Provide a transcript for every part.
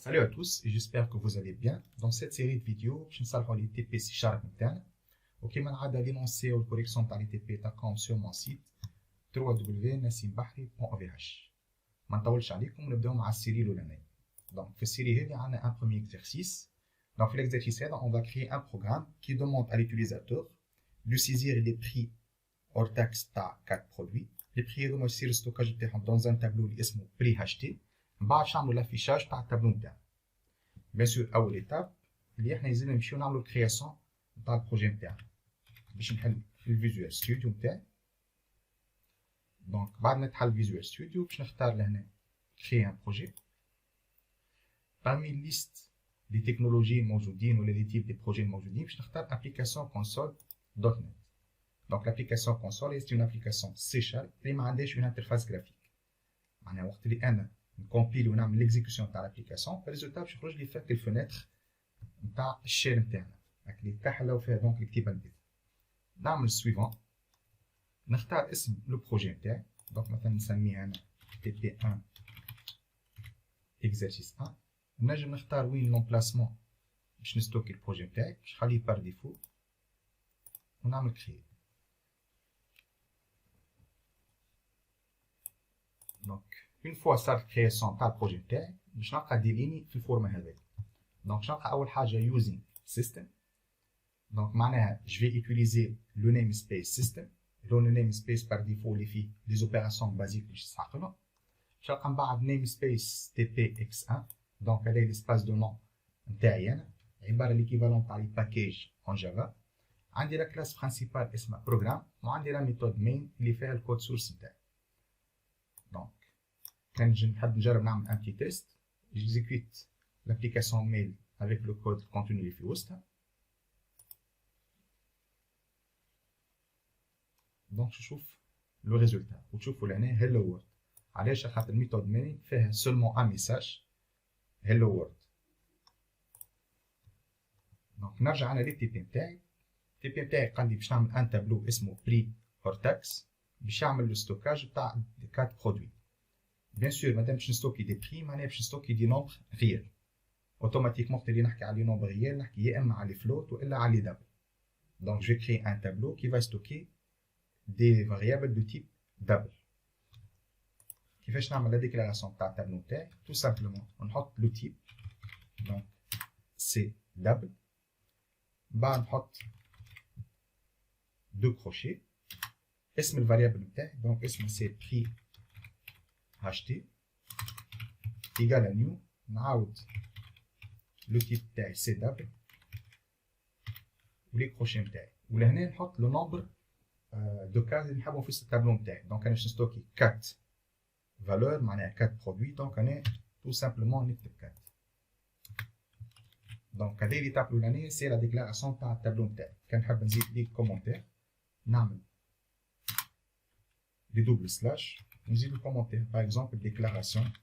Salut à tous et j'espère que vous allez bien. Dans cette série de vidéos, je vais vous les TP C# نتاعنا وكما العادة لنونسيو الكوليكسيون تاع لي تي بي تاعكم sur mon site www.nassimbahri.vh. ما نطولش عليكم ونبداو مع السيري الاولانيه. Donc في السيري هذه عندنا un premier exercice. Donc في l'exercice هذا on va créer un programme qui demande à l'utilisateur de saisir les prix hors taxe تاع 4 produits. Les prix هذوما يصير الستوكاج تاعهم dans un tableau اللي اسمه prix acheté. بعد نعملوا لافيشاج تاع التابلو نتاعنا. بيان سور اول ايتاب اللي احنا يلزمنا نمشيو نعملوا الكرياسيون نتاع البروجي نتاعنا باش نحل في الفيجوال ستوديو نتاعي. دونك بعد ما تحل الفيجوال ستوديو باش نختار لهنا كريي ان بروجي. parmi الليست دي تكنولوجي الموجودين ولا دي تيب دي بروجي الموجودين باش نختار ابليكاسيون كونسول دوت نت. دونك لابليكاسيون كونسول هي اون ابليكاسيون سي شارب اللي ما عندهاش اون انترفاس جرافيك. معناها وقت اللي انا نكومبيلي ونعمل ليكزيكسيون تاع لابليكاسيون فالريزولتا باش يخرج لي فك الفناتر نتاع الشير نتاعنا اللي كحله وفيها دونك الكتيبه البيضاء. نعمل سويفون نختار اسم لو بروجي نتاعي. دونك مثلا نسميه انا تي بي 1 اكزرسيس 1. نجم نختار وين لومبلاسمون باش نستوكي البروجي نتاعي باش نخليه بار ديفو ونعمل كريي. دونك une fois صارت création تاع البروجي نتاعي باش نلقى دي ليني في الفورمه هذه. دونك نلقى اول حاجه using system. دونك معناها je vais utiliser le namespace system. لو namespace par défaut اللي فيه لي زوبيراسيون بازيك باش تستعقلهم. باش نلقى من بعد namespace tpx1. دونك هذا ليسباس دو نون نتاعي انا عباره ليكيفالون تاع لي باكيج اون جافا. عندي لا كلاس برينسيبال اسمها بروجرام وعندي لا ميثود مين اللي فيها الكود سورس نتاعي. دونك كان نحب نجرب نعمل ان بتي تيست. جيكزيكوت l'application mail avec le code contenu اللي في وسطها. دونك نشوف لو ريزولتا وتشوفوا لهنا هيلو وورد. علاش؟ خاطر الميثود مين فيها سولمون ان ميساج هيلو وورد. دونك نرجع انا للتي بي نتاعي. التي بي نتاعي قال لي باش نعمل ان تابلو اسمه بري اور تاكس باش يعمل لو ستوكاج تاع 4 برودوي. بيان سور مادام باش نستوكي دي بري معناها باش نستوكي دي نومبر ريال. اوتوماتيكمون وقت اللي نحكي على لي نومبر ريال نحكي يا اما على لي فلوت والا على لي دبل. دونك جو كري ان تابلو كي فا ستوكي دي فاريابل دو تيب دبل. كيفاش نعمل لا ديكلاراسيون تاع التابلو نتاعي؟ تو سامبلومون نحط لو تيب دونك سي دبل. بعد نحط دو كروشي اسم الفاريابل نتاعي. دونك اسمه سي بري acheté égal à new. نعاود لو تيب تاعي سي دبل ولي كروشي نتاعي ولهنا نحط لو نومبر دو كاز اللي نحبهم في التابلو نتاعي. دونك انا باش نستوكي 4 فالور معناها 4 برودوي. دونك انا تو سامبلومون نكتب 4. دونك هذه ليتاب الاولانيه سي لا ديكلاراسيون تاع التابلو نتاعي. كان نحب نزيد لي كومونتير نعمل لي دوبل سلاش نزيد الكومونتير. باغ اكزومبل ديكلاراسيون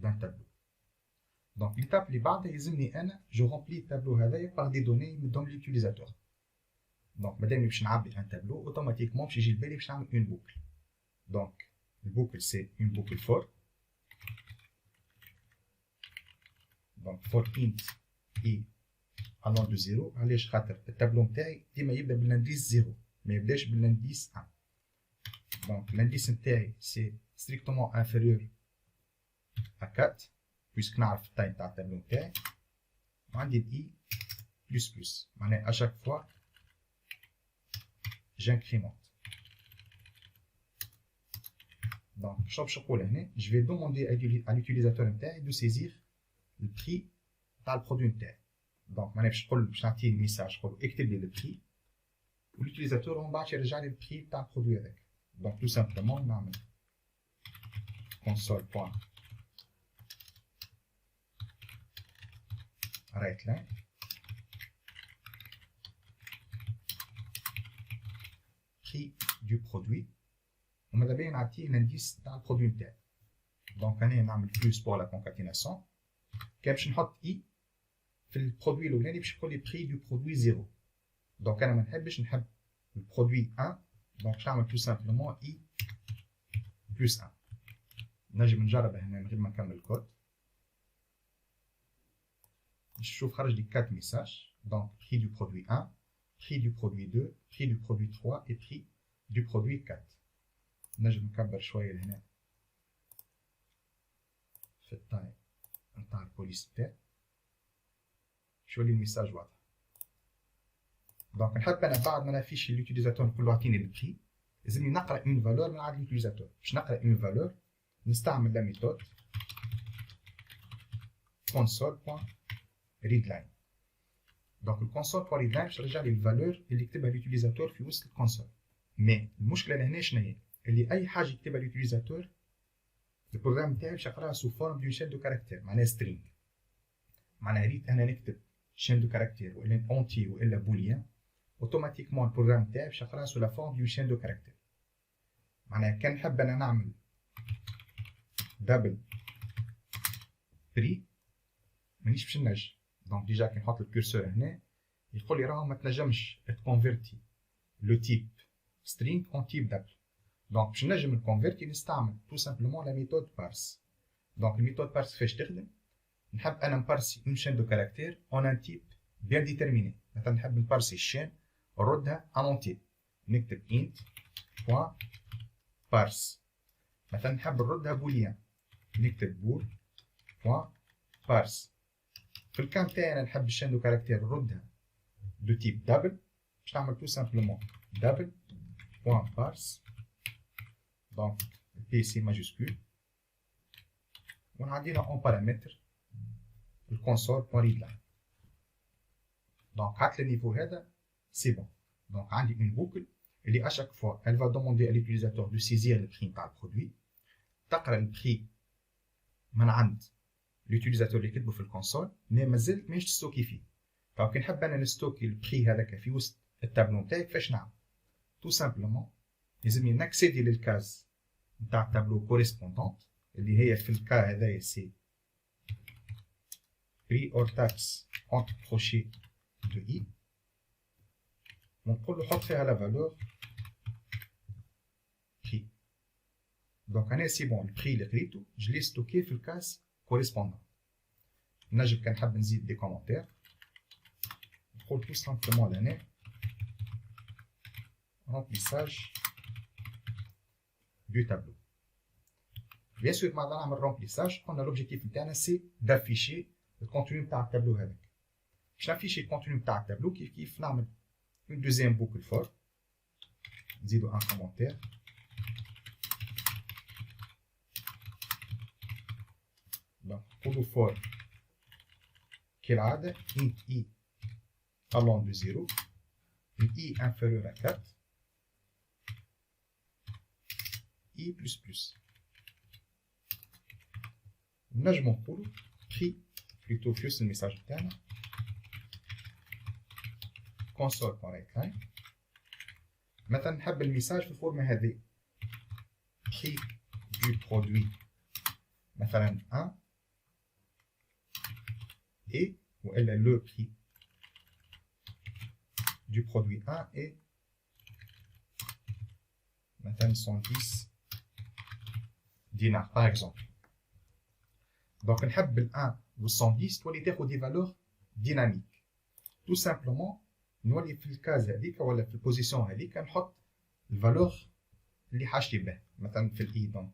d'un tableau. Donc l'étape اللي بعدها يلزمني انا جو رومبلي التابلو هذايا باغ دي دوني من دون ليوتيليزاتور. دونك مادام باش نعبي ان تابلو اوتوماتيكمون باش يجي لبالي باش نعمل اون بوكل. دونك البوكل سي اون بوكل فور. دونك فور انت اي allant de 0. علاش؟ خاطر التابلو نتاعي ديما يبدا بالانديس 0 ما يبداش بالانديس 1. دونك الانديس نتاعي سي ستريكتومون انفيريور ا 4 بويسك نعرف التايم تاع التابلو نتاعي. وعندي الاي بلس بلس معناها اشاك فوا جانكريمونت. دونك شنو باش نقول هنا؟ جو في دوموندي ا لوتيليزاتور نتاعي دو سيزير البري تاع البرودوي نتاعي. دونك معناها باش نقول باش نعطيه ميساج نقول اكتب لي البري واليوتيليزاتور من بعد يرجع لي البري تاع البرودوي هذاك. دونك تو سامبلومون نعمل console بوان right line prix du produit وماذا بيا نعطيه الانديس تاع البرودوي نتاعي. دونك انا نعمل بلوس بور لا كونكاتيناسيون. كان باش نحط اي في البرودوي الاولاني باش يقول لي بري دو برودوي 0. دونك انا ما نحبش نحب البرودوي 1 دونك باش نعمل تو سامبلومون اي بلس 1. نجم نجربها هنا من غير ما نكمل الكود. نشوف خرج لي 4 ميساج. دونك prix du produit 1, prix du produit 2, prix du produit 3 et prix du produit 4. نجم نكبر شويه لهنا في التايم نتاع البوليس تاعي باش يولي الميساج واضح. دونك نحب انا بعد ما نافيشي اليوتيليزاتور نقول له اعطيني البري، لازمني نقرا اون فالور من عند اليوتيليزاتور. باش نقرا اون فالور نستعمل لا ميثود console.readline. دونك الكونسول بوان ريدلاين باش ترجع لي الفالور اللي يكتبها اليوتيليزاتور في وسط الكونسول. مي المشكله لهنا شنو هي؟ اللي اي حاجه يكتبها اليوتيليزاتور البروغرام تاعي باش يقراها سو فورم دون شين دو كاركتير، معناها سترينغ. معناها ريت انا نكتب شين دو كاركتير والا اونتي والا بوليان، اوتوماتيكمون البروغرام تاعي باش يقراها سو لا فورم دون شين دو كاركتير. معناها كان نحب انا نعمل دبل بري مانيش باش ننجم. دونك ديجا كي نحط الكورسور هنا يقول لي راهو ما تنجمش تكونفيرتي لو تيب سترينغ اون تيب دبل. دونك باش نجم نكونفيرتي نستعمل تو سامبلومون لا ميثود بارس. دونك الميثود بارس كيفاش تخدم؟ نحب انا نبارسي اون شين دو كاركتير اون ان تيب بيان ديتيرميني. مثلا نحب نبارسي الشين نردها ان اونتي، نكتب انت بوان بارس. مثلا نحب نردها بوليان، نكتب بول بوان بارس. في الكام تاعي انا نحب الشين دو كاركتير نردها دو تيب دبل، باش نعمل تو سامبلومون دبل بوان بارس. دونك بي سي ماجيسكول ونعدينا اون بارامتر الكونسول بوان ريدلاين. دونك عطل النيفو هذا سي بون. دونك عندي اون بوكل اللي اشاك فوا elle va demander à l'utilisateur de saisir le prix تاع البرودوي، تقرا البري من عند اليوتيليزاتور اللي كتبه في الكونسول، مي مازلت ماهيش تستوكي فيه. دونك كي نحب انا نستوكي البري هذاك في وسط التابلو نتاعي كيفاش نعمل؟ تو سامبلومون لازمني ناكسيدي للكاز نتاع التابلو كوريسبوندونت اللي هي في الكا هذايا سي بري اور تاكس اونتر كروشي دو اي، ونقول له حط فيها لا فالور بري. دونك انا سي بون البري اللي قريتو جلي ستوكي في الكاس كوريسبوندون. نجم كان نحب نزيد دي كومونتير نقول تو سامبلومون لهنا remplissage du tableau. Bien sûr, بعد نعمل remplissage قلنا l'objectif نتاعنا سي d'afficher الكونتوني نتاع التابلو هذاك. باش نافيشي الكونتوني نتاع التابلو كيف كيف نعمل une deuxième boucle for نزيدو ان كومونتير دونك نقولو for كالعادة int i allant de 0 i inférieur à 4 i plus plus. نجمو نقولو prix plutôt في وسط الميساج بتاعنا console.readline. مثلا نحب الميساج في الفورمة هذه prix du produit مثلا 1 et والا le prix du produit 1 est مثلا 110 دينار par exemple. دونك نحب ال 1 و 110 تولي تاخد دي فالور ديناميك. تو سامبلومون نولي في الكاز هذيك ولا في البوزيسيون هذيك نحط الفالور اللي حاجتي به. مثلا في الاي دونك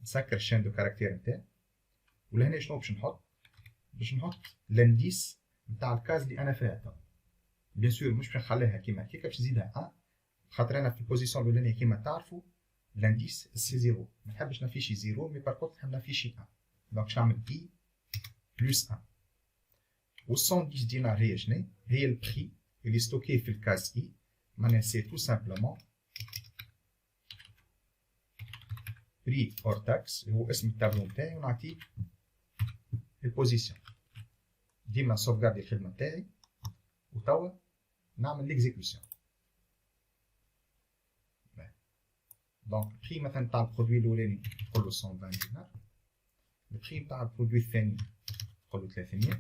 نسكر الشين دو كاركتير نتاعي، ولهنا شنو باش نحط؟ باش نحط لانديس نتاع الكاز اللي انا فيها توا. بيان سور مش باش نخليها كيما هكاك، باش نزيدها 1 خاطر انا في البوزيسيون الاولانيه كيما تعرفوا لانديس سي 0. ما نحبش نافيشي 0 مي بار كونت نحب نافيشي 1. دونك باش نعمل اي بلس 1 و 110 دينار هي شنو؟ هي البري اللي ستوكي في الكاز اي. معناها سي تو سامبلومون بري اور تاكس هو اسم التابلو نتاعي، ونعطيه البوزيسيون. ديما نسوفغاردي الخدمه نتاعي وتوا نعمل ليكزيكوسيون. دونك البري مثلا تاع البرودوي الاولاني نقول له 120 دينار، البري تاع البرودوي الثاني نقول له 300،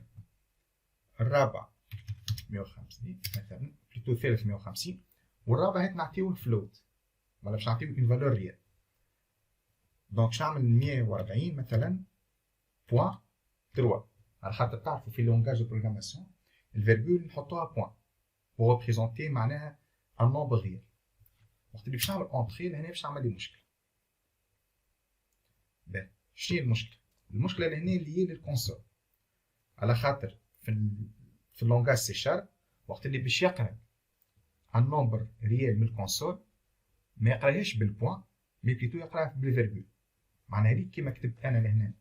الرابع 150 مثلا بلوتو الثالث 150، والرابع هيك نعطيوه فلوت ولا باش نعطيوه اون فالور ريال. دونك باش نعمل 140 مثلا بوان 3 على خاطر تعرفوا في لونجاج دو بروغراماسيون الفيرغول نحطوها بوان بور ريبريزونتي معناها ان نومبر ريال. وقت اللي باش نعمل اونتري لهنا باش نعمل لي مشكله. باهي شنو هي المشكله؟ المشكله لهنا اللي هي للكونسول، على خاطر في اللونجاج سي شارب وقت اللي باش يقرا ان نومبر ريال من الكونسول ما يقراهاش بالبوان مي بليتو يقراها بالفيرغول. معناها هذيك كيما كتبت انا لهنا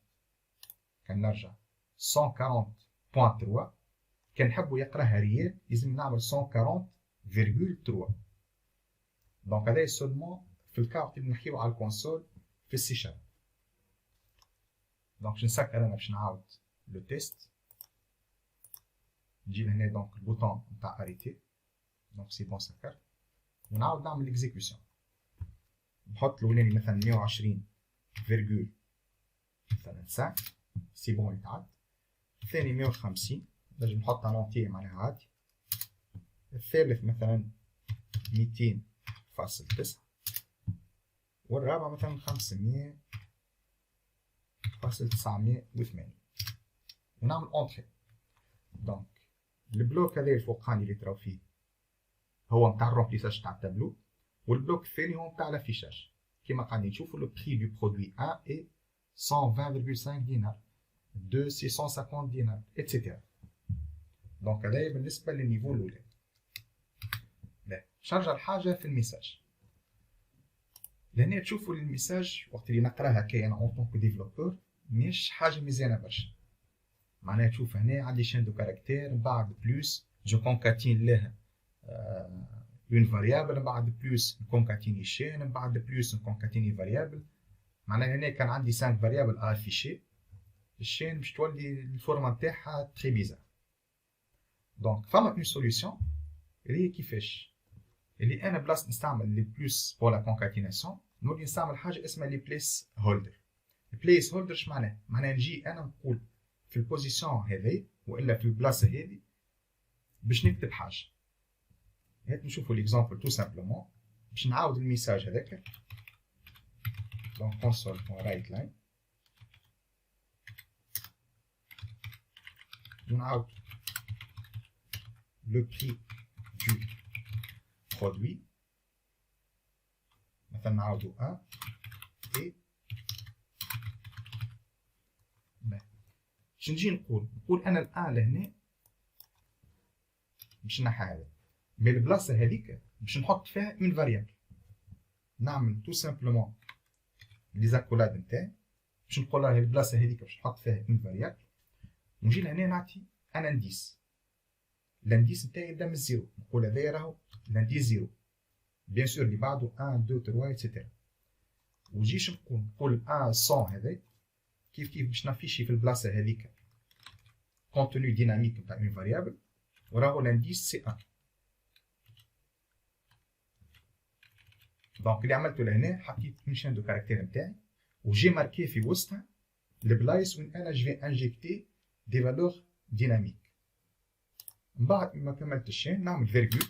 كان نرجع 140.3 كان نحبوا يقراها ريال لازم نعمل 140.3. دونك هذا سولمون في الكا وقت اللي نحكيو على الكونسول في السي شارب. دونك باش نسكر انا باش نعاود لو تيست. نجي لهنا دونك البوطون نتاع اريتي دونك سي بون سكر ونعاود نعمل ليكزيكسيون. نحط الاولاني مثلا 120 فيرغول مثلا 5 سي بون يتعد. الثاني 150 نجم نحط ان اونتي معناها عادي. الثالث مثلا 200.9 والرابع مثلا 500.980 ونعمل اونتري. دونك البلوك هذا الفوقاني اللي تراو فيه هو نتاع الرومبليساج تاع التابلو، والبلوك الثاني هو نتاع لافيشاج. كيما قاعدين نشوفوا لو بري دو برودوي 1 اي 120.5 دينار، 2 650 دينار اتسيتيرا. دونك هذايا بالنسبه للنيفو الاولاني. شرجع الحاجه في الميساج. لهنا تشوفوا الميساج وقت اللي نقراها كي انا اون طونك ديفلوبور مش حاجه مزيانه برشا. معناها تشوف هنا عندي شين دو كاركتير من بعد بلوس جو كونكاتين له اون فاريابل، من بعد بلوس نكونكاتيني شين، من بعد بلوس نكونكاتيني فاريابل. معناها هنا كان عندي 5 فاريابل افيشي، الشين باش تولي الفورما نتاعها تري بيزار. دونك فما اون سوليسيون اللي هي كيفاش اللي انا بلاص نستعمل لي بلوس بور لا كونكاتيناسيون نولي نستعمل حاجه اسمها لي بليس هولدر. البليس هولدر اش معناه؟ معناها نجي انا نقول في البوزيسيون هذه والا في البلاصه هذه باش نكتب حاجه. هات نشوفوا ليكزامبل تو سامبلومون باش نعاود الميساج هذاك. دونك console.write line ونعاود le prix du produit مثلا نعاودو 1 et باش نجي نقول انا الان لهنا باش نحي هذا مي البلاصه هذيك باش نحط فيها اون فاريابل. نعمل تو سامبلومون لي زاكولاد نتاعي باش نقول راهي البلاصه هذيك باش نحط فيها اون فاريابل ونجي لهنا نعطي ان انديس. الانديس نتاعي يبدا من الزيرو، نقول هذايا راهو الانديس زيرو بيان سور اللي بعده 1 2 3 ايتترا. ونجيش نقول 1 100 هذا كيف باش نافيشي في البلاصه هذيك كونتوني ديناميك نتاع اون فاريابل وراهو الانديس سي 1. دونك اللي عملته لهنا حطيت اون شين دو كاركتير نتاعي وجي ماركي في وسطها البلايص وين انا جو في انجيكتي دي فالور ديناميك. من بعد ما كملت الشين نعمل فيرغول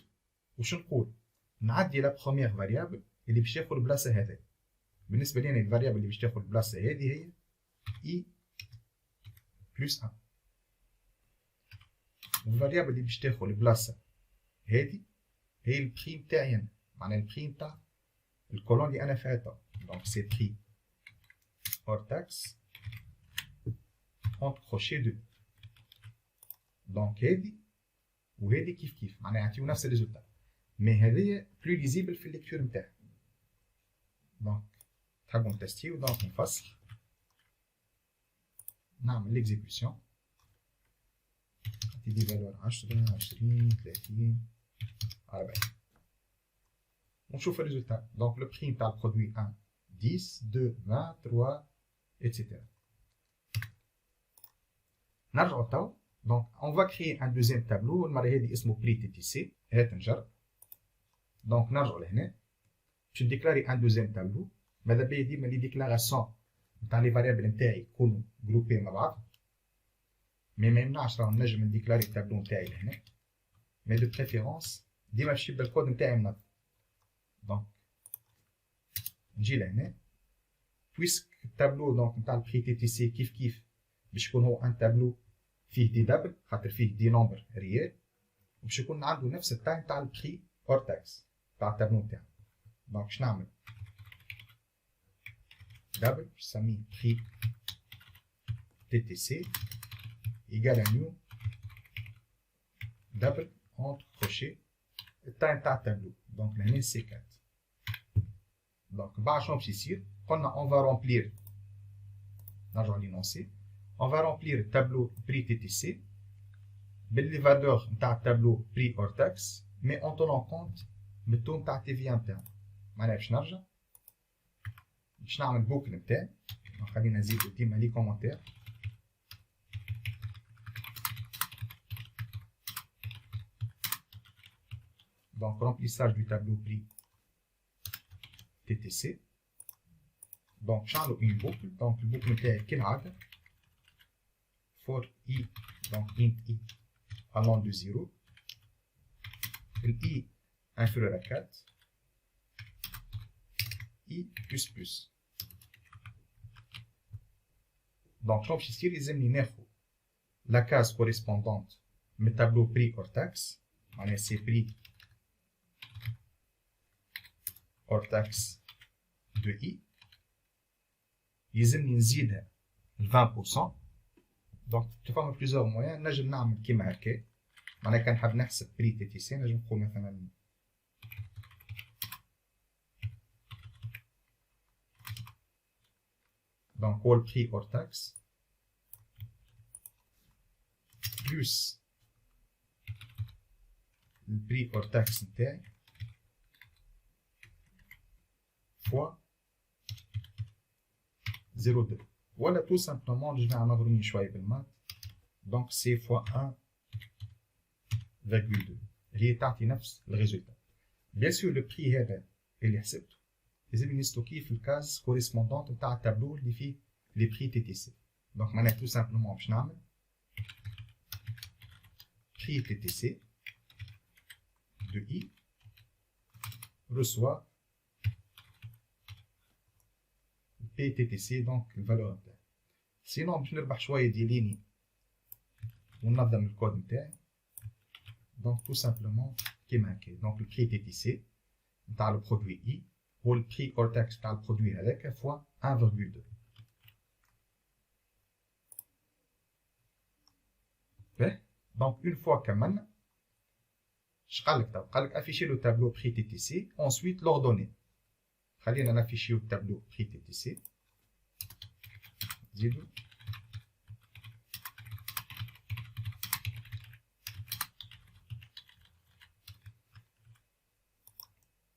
وش نقول نعدي لا بروميير فاريابل اللي باش تاخذ البلاصه هذه. بالنسبه لي الفاريابل اللي باش تاخذ البلاصه هذه هي اي بلس 1 والفاريابل اللي باش تاخذ البلاصه هذه هي البري نتاعي انا، معناها البري نتاع الكولون اللي انا فاتها. دونك سي بري اور تاكس اون كروشي دو. دونك هذه وهذه كيف معناها يعطيو نفس الريزولتا مي هذيا بلو ليزيبل في الليكتور نتاعها. دونك تحبوا نتستيو دونك نفسخ نعمل ليكزيكسيون دي فالور 10 20 30 40 ونشوف الريزولتا. دونك لو بري نتاع البرودوي 1 10 2 20 3 ايتترا. نرجعو توا. دونك اون فا كريي ان دوزيام تابلو المره هذه اسمه بري تي تي سي. هات نجرب. دونك نرجعو لهنا باش نديكلاري ان دوزيام تابلو. ماذا بيا ديما لي ديكلاراسيون نتاع لي فاريابل نتاعي يكونوا جروبي مع بعض مي ما يمنعش راه نجم نديكلاري التابلو نتاعي لهنا مي دو بريفيرونس ديما باش يبدا الكود نتاعي منظم. دونك نجي لهنا بويسك التابلو دونك نتاع البري تي تي سي كيف كيف باش يكون هو ان تابلو فيه دي دبل خاطر فيه دي نومبر ريال وباش يكون عنده نفس التايم تاع البري اور تاكس تاع التابلو نتاعنا. دونك باش نعمل دبل باش نسميه بري تي تي سي ايكال نيو دبل اونتر كروشي التايم تاع التابلو. دونك لهنا سي 4. دونك بعد شنو باش يصير؟ قلنا اون فا رومبلير نرجعو لينونسي اون فا رومبلير التابلو بري تي تي سي باللي فالور نتاع التابلو بري اور تاكس مي اون تونون كونت بالتو نتاع تي في نتاعنا. معناها باش نرجع باش نعمل بوكل نتاعي خلينا نزيدو ديما لي كومونتير دونك remplissage du tableau prix TTC. دونك باش نعملو اون بوكل. دونك البوكل نتاعي كالعادة for i donc int i allant de 0 le i inférieur à 4 i plus plus. Donc شنو باش يصير؟ يلزمني ناخد la case correspondante من tableau prix hors taxe معناها سي prix hors taxe de i يلزمني نزيدها ل 20%. دونك تفهم بليزيور موان نجم نعمل كيما هكا معناها كان حاب نحسب بري تي تي سي نجم نقول مثلا دونك هو البري اور تاكس بلوس البري اور تاكس نتاعي فوا 0.2 ولا tout simplement je vais نغرني شوية بالمات donc c'est fois 1,2 هي تعطي نفس الريزولتا. bien sûr le prix هذا اللي حسبته لازم نستوكيه في الكاز كوريسبوندونت نتاع التابلو اللي فيه لي بري تي تي سي. donc معناها tout simplement باش نعمل prix تي تي سي de i reçoit PTTC donc الفالور نتاعي. سينون باش نربح شويه دياليني وننظم الكود نتاعي دونك تو سامبلومون كيما هكا. دونك البري تي تي سي نتاع البرودوي اي هو البري اور تاكس نتاع البرودوي هذاك فوا 1,2. باهي دونك اون فوا كملنا اش قالك تو؟ قالك افيشي لو تابلو بري تي تي سي ensuite لوردوني. خلينا نافيشيو التابلو بري تي تي سي زيدو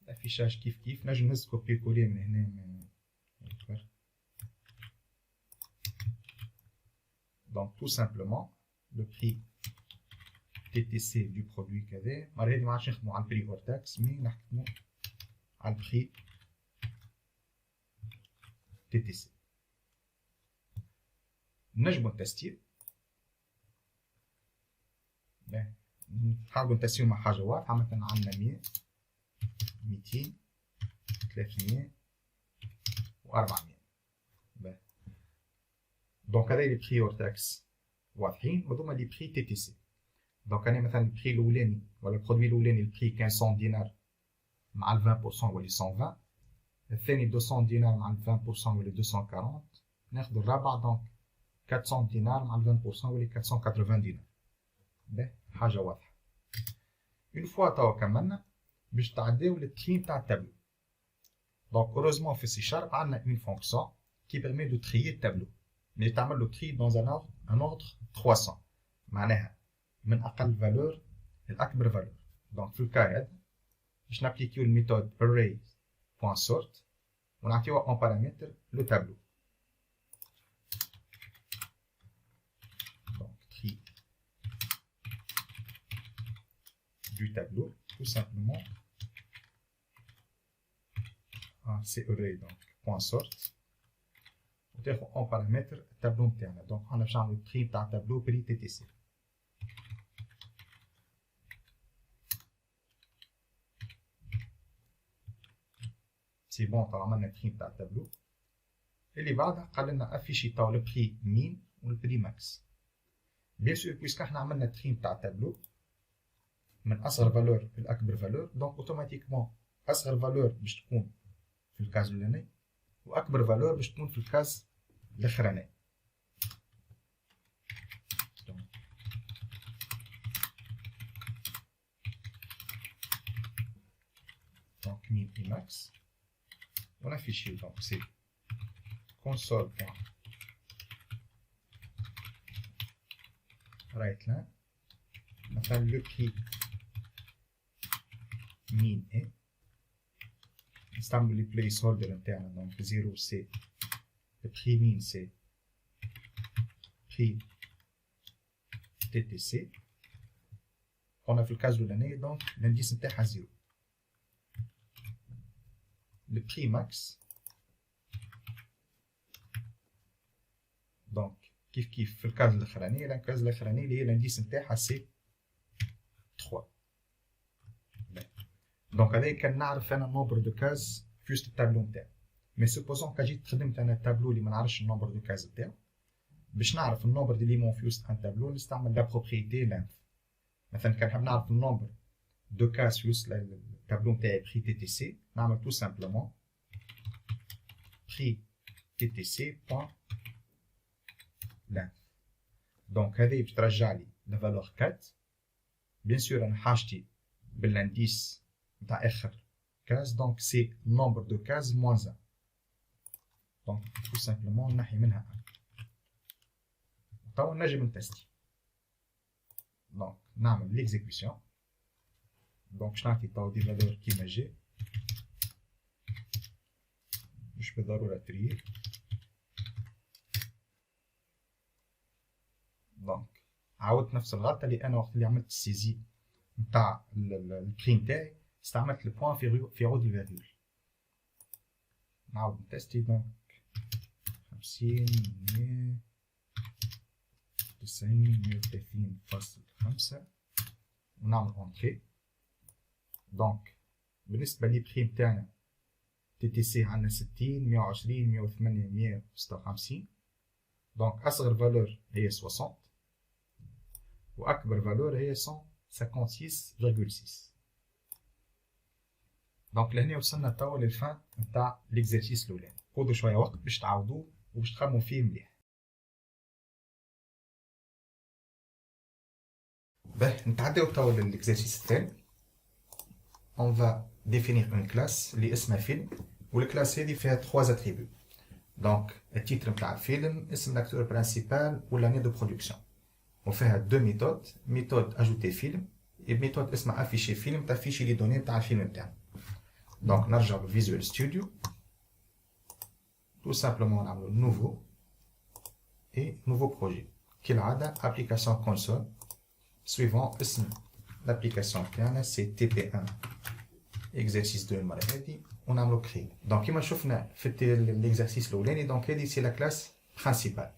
الافيشاج كيف كيف نجم نهز كوبي كولي من هنا من donc tout simplement le prix TTC du produit كذا. مرة هذه ما عادش نخدمو على البري اور تاكس مي نخدمو على البري TTC. نجمو نتستيو نحاولو نتستيو مع حاجة واضحة مثلا عندنا 100 200 300 و400. باهي دونك هذا لي بري اور تاكس واضحين وهذوما لي بري تي تي سي. دونك انا مثلا البري الاولاني ولا البرودوي الاولاني البري كان 100 دينار مع ال 20% ولي 120. الثاني 200 دينار مع ال 20% ولي 240. ناخذ الرابع دونك 400 دينار مع ال 20% ولي 480 دينار. باهي حاجة واضحة. اون فوا توا كملنا باش تعداو للتري نتاع التابلو. دونك اوروزمون في سي شارب عندنا اون فونكسيون كي بيرمي دو تريي التابلو مي تعمل له تري دون ان اوردر 300 معناها من اقل فالور لاكبر فالور. دونك في الكا هذا باش نابليكيو الميثود array.sort ونعطيوها اون بارامتر لو تابلو. دونك تري du tableau tout simplement c'est array donc point sort وتاخذ اون بارامتر التابلو نتاعنا. دونك انا باش نعملو تري نتاع التابلو بري تي تي سي. سي بون طالما عملنا تريم تاع التابلو. اللي بعدها قال لنا افيشي تاع لو بري مين والبري ماكس. بيان سور بويسك احنا عملنا تريم تاع التابلو من اصغر فالور لاكبر فالور، دونك اوتوماتيكمون اصغر فالور باش تكون في الكاز الاولاني واكبر فالور باش تكون في الكاز الاخراني. دونك مين اي ماكس ولا فيشي دونك سي console right là on appelle le prix min est نستعمل les placeholder interne donc 0 c'est le prix min c'est prix TTC. on a في الكاز الاولاني donc l'indice نتاعها 0. le prix max دونك كيف في الكاز الاخراني، الكاز الاخراني اللي هي الانديس نتاعها سي 3. دونك هذا كان نعرف انا النومبر دو كاز في وسط التابلو نتاعي. مي سوبوزون كان جيت خدمت انا التابلو اللي ما نعرفش النومبر دو كاز نتاعو، باش نعرف النومبر دي ليمون في وسط ان تابلو نستعمل لا بروبريتي لانث. مثلا كان نحب نعرف النومبر دو كاز في وسط التابلو نتاعي بري تي تي سي، نعمل تو سامبلومون بري تي تي سي بوان length. دونك هذه باش ترجع لي لا فالور 4. بيان سور انا حاجتي بالانديس نتاع اخر كاز، دونك سي نومبر دو كاز موان 1. دونك تو سامبلومون نحي منها 1. توا نجم نتستي. دونك نعمل ليكزيكسيون. دونك باش نعطي توا دي فالور كيما جي، مش بالضروره تريي. دونك عاودت نفس الغلطه اللي انا وقت اللي عملت السيزي نتاع البري نتاعي استعملت البوان في عود الفيرغول. نعاود نتستي. دونك 50 100 90 130.5 ونعمل اونتري. دونك بالنسبه لي بري نتاعنا تي تي سي عندنا 60 120 108 156. دونك اصغر فالور هي 60 واكبر فالور هي 156.6. دونك لهنا وصلنا توا للفان نتاع ليكزارسيس الاولاني. خذوا شويه وقت باش تعاودوه وباش تخمموا فيه مليح. باه نتعداو توا للإكزارسيس الثاني. on va définir une classe اللي اسمها فيلم، والكلاس هذه فيها 3 attributs. دونك التيتر نتاع الفيلم، اسم الاكتور برينسيبال والاني دو برودكسيون، وفيها دو ميثود. ميثود اجوتي فيلم، ميثود اسمها افيشي فيلم تافيشي لي دوني نتاع الفيلم نتاعنا. دونك نرجع لفيزوال ستوديو، تو سامبلومون نعملو نوفو اي نوفو بروجي كالعاده ابليكاسيون كونسول suivant اسم l'application تاعنا c'est TP1 exercice 2 المره هذه ونعملو كري. دونك كيما شفنا في الاكزرسيس الاولاني، دونك هذه سي لا كلاس برينسيبال.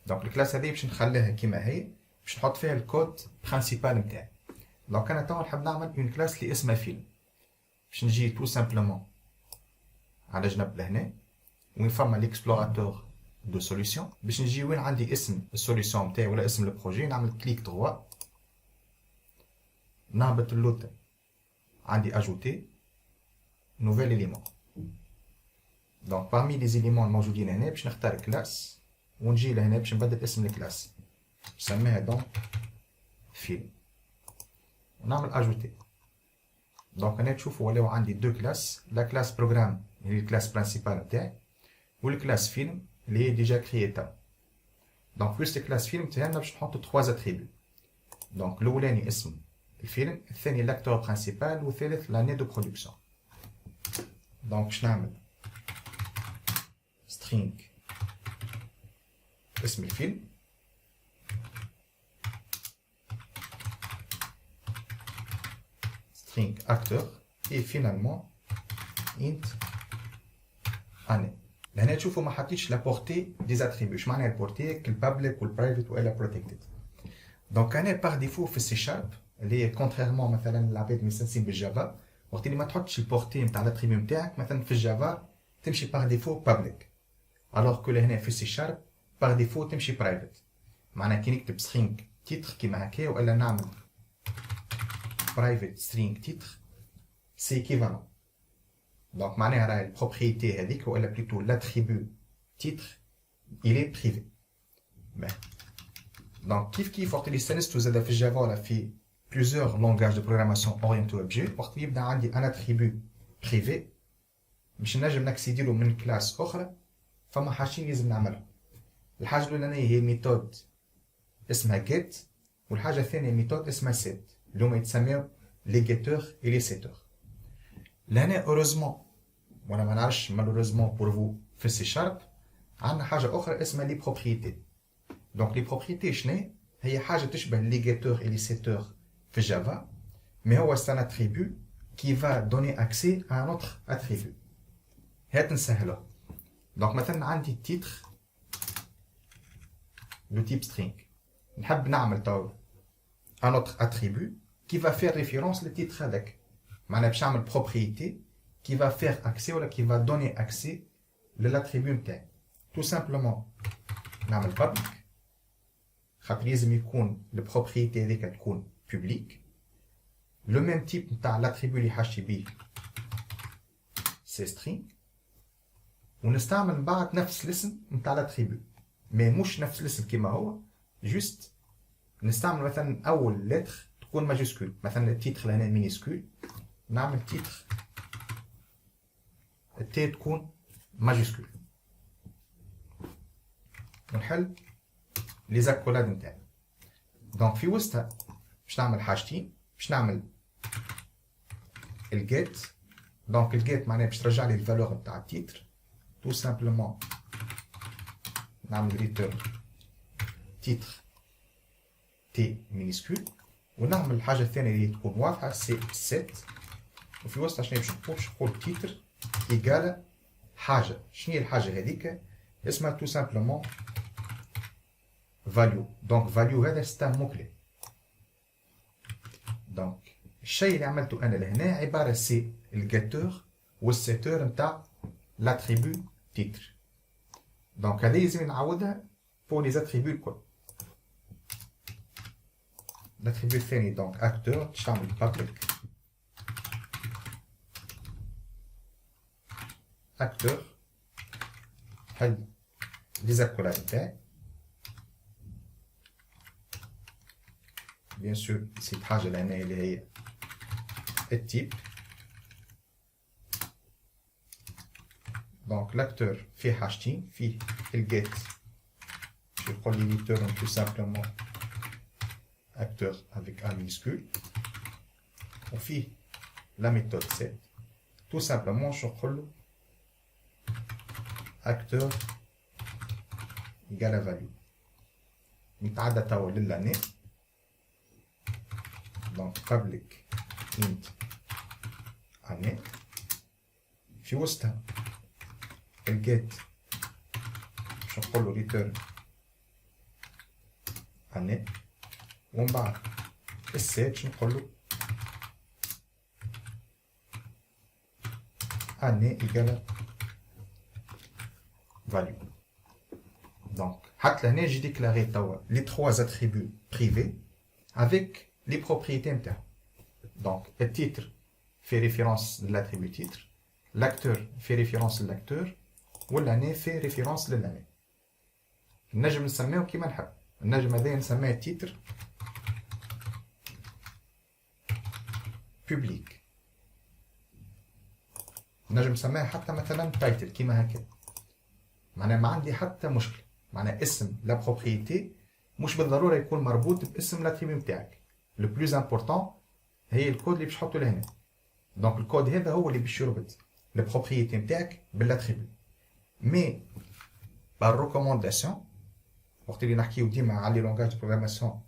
دونك الكلاس هذه باش نخليها كيما هي، باش نحط فيها الكود برينسيبال نتاعي. دونك انا توا نحب نعمل اون كلاس اللي اسمها فيلم، باش نجي تو سامبلومون على جنب لهنا وين فما ليكسبلوراتور دو سوليسيون، باش نجي وين عندي اسم السوليسيون نتاعي ولا اسم البروجي نعمل كليك دروا، نهبط اللوت عندي اجوتي نوفيل إليمون. دونك parmi les éléments الموجودين هنا باش نختار كلاس ونجي لهنا باش نبدل اسم الكلاس، نسميها دونك فيلم ونعمل اجوتي. دونك هنا تشوفوا ولاو عندي دو كلاس، لا كلاس بروغرام اللي هي الكلاس برينسيبال نتاعي والكلاس فيلم اللي هي ديجا كرييتها. دونك في وسط الكلاس فيلم تاعنا باش نحطو 3 اتريبيو. دونك الاولاني اسم الفيلم، الثاني لاكتور برينسيبال، والثالث لاني دو برودكسيون. دونك باش نعمل سترينغ اسم الفيلم سترينغ اكتور اي فينالمون انت اني. لهنا تشوفوا ما حطيتش لا بورتي دي زاتريبيو. اش معناها البورتي؟ البابليك والبرايفت والا بروتكتد. دونك انا باغ ديفو في السي شارب اللي هي كونتريرمون مثلا العباد مستانسين بالجافا وقت اللي ما تحطش البورتي نتاع لاتريبيو نتاعك مثلا في الجافا تمشي باغ ديفو بابليك الوغ كو هنا في السي شارب باغ ديفو تمشي برايفت. معناها كي نكتب سترينغ تيتر كيما هكا والا نعمل برايفت سترينغ تيتر سي ايكيفالون. دونك معناها راهي البروبريتي هذيك والا بلوتو لاتريبيو تيتر il est privé. Donc كيف وقت اللي استانستو زاده في الجافا ولا في plusieurs langages de programmation orientés objet وقت اللي يبدا عندي ان اتريبيو بريفي باش نجم ناكسيدي له من كلاس اخرى فما حاجتين لازم نعملهم. الحاجه الاولانيه هي ميثود اسمها get والحاجه الثانيه ميثود اسمها set اللي هما يتسموا لي جيتور اي لي سيتور. لهنا اوروزمون وانا ما نعرفش مالوروزمون بور فو في السي شارب عندنا حاجه اخرى اسمها لي بروبريتي. دونك لي بروبريتي شنو هي؟ حاجه تشبه لي جيتور اي لي سيتور في جافا مي هو سان اتريبيو كي فا دوني اكسي ا ان اوتر اتريبيو. هات نسهلوها. دونك مثلا عندي تيتر لو تيب سترينغ نحب نعمل تو ان اوتر اتريبيو كي فا فير ريفيرونس للتيتر هذاك. معناها باش نعمل بروبريتي كي فا فير اكسي ولا كي فا دوني اكسي للاتريبيو نتاعي. تو سامبلومون نعمل بابليك خاطر لازم يكون البروبريتي هذيك تكون بوبليك. لو ميم تيب نتاع لاتريبيو اللي حاجتي بيه سي سترينغ ونستعمل من بعد نفس الاسم نتاع لاتريبيو مي مش نفس الاسم كيما هو جوست نستعمل مثلا اول لتر تكون ماجيسكول. مثلا التيتر هنا مينيسكول نعمل تيتر التي تكون ماجيسكول ونحل لي زاكولاد نتاعي. دونك في وسطها باش نعمل حاجتين باش نعمل الجيت. دونك الجيت معناها باش ترجع لي الفالور نتاع التيتر تو سامبلومون نعمل ريتيرن تيتر تي مينيسكول ونعمل الحاجه الثانيه اللي تكون واضحه سي سيت وفي وسطها شنو باش نقول تيتر ايكالا حاجه. شنو هي الحاجه هذيك؟ اسمها تو سامبلومون فاليو. دونك فاليو هذا ستان موكلي. دونك الشيء اللي عملته انا لهنا عباره سي الجيتور والسيتور نتاع لاتريبيو تيتر. دونك هذه لازم نعاودها بور لي زاتريبيو الكل. لاتريبيو الثاني دونك اكتور باش تعمل بابليك اكتور حل لي زاكولاد نتاعي. بيان سور نسيت حاجه لهنا اللي هي التيب. دونك لاكتور فيه حاجتين فيه الجيت باش يقول لي ريتيرن تو سامبلومون acteur avec un minuscule وفيه la méthode set tout simplement je نقول acteur égale à value نتعدى توا للاني. donc public int année في وسطها الجيت باش نقولو return année ومن بعد السيت نقولو année égale value. donc حتى لهنا j'ai déclaré توا les trois attributs privés avec les propriétés نتاعو. donc le titre fait référence de l'attribut titre, l'acteur fait référence de l'acteur والannée fait référence للannée. نجم نسميه كيما نحب. النجم هذا نسميه تيتر بوبليك. نجم نسميها حتى مثلا تايتل كيما هكا. معناها ما عندي حتى مشكل. معناها اسم لا بروبريتي مش بالضروره يكون مربوط باسم لاتريبيو نتاعك. لو بلوز امبورطون هي الكود اللي باش تحطه لهنا. دونك الكود هذا هو اللي باش يربط البروبريتي نتاعك باللاتريبيو. مي بالريكومونداسيون وقت اللي نحكيو ديما على لي لونغاج دو بروغراماسيون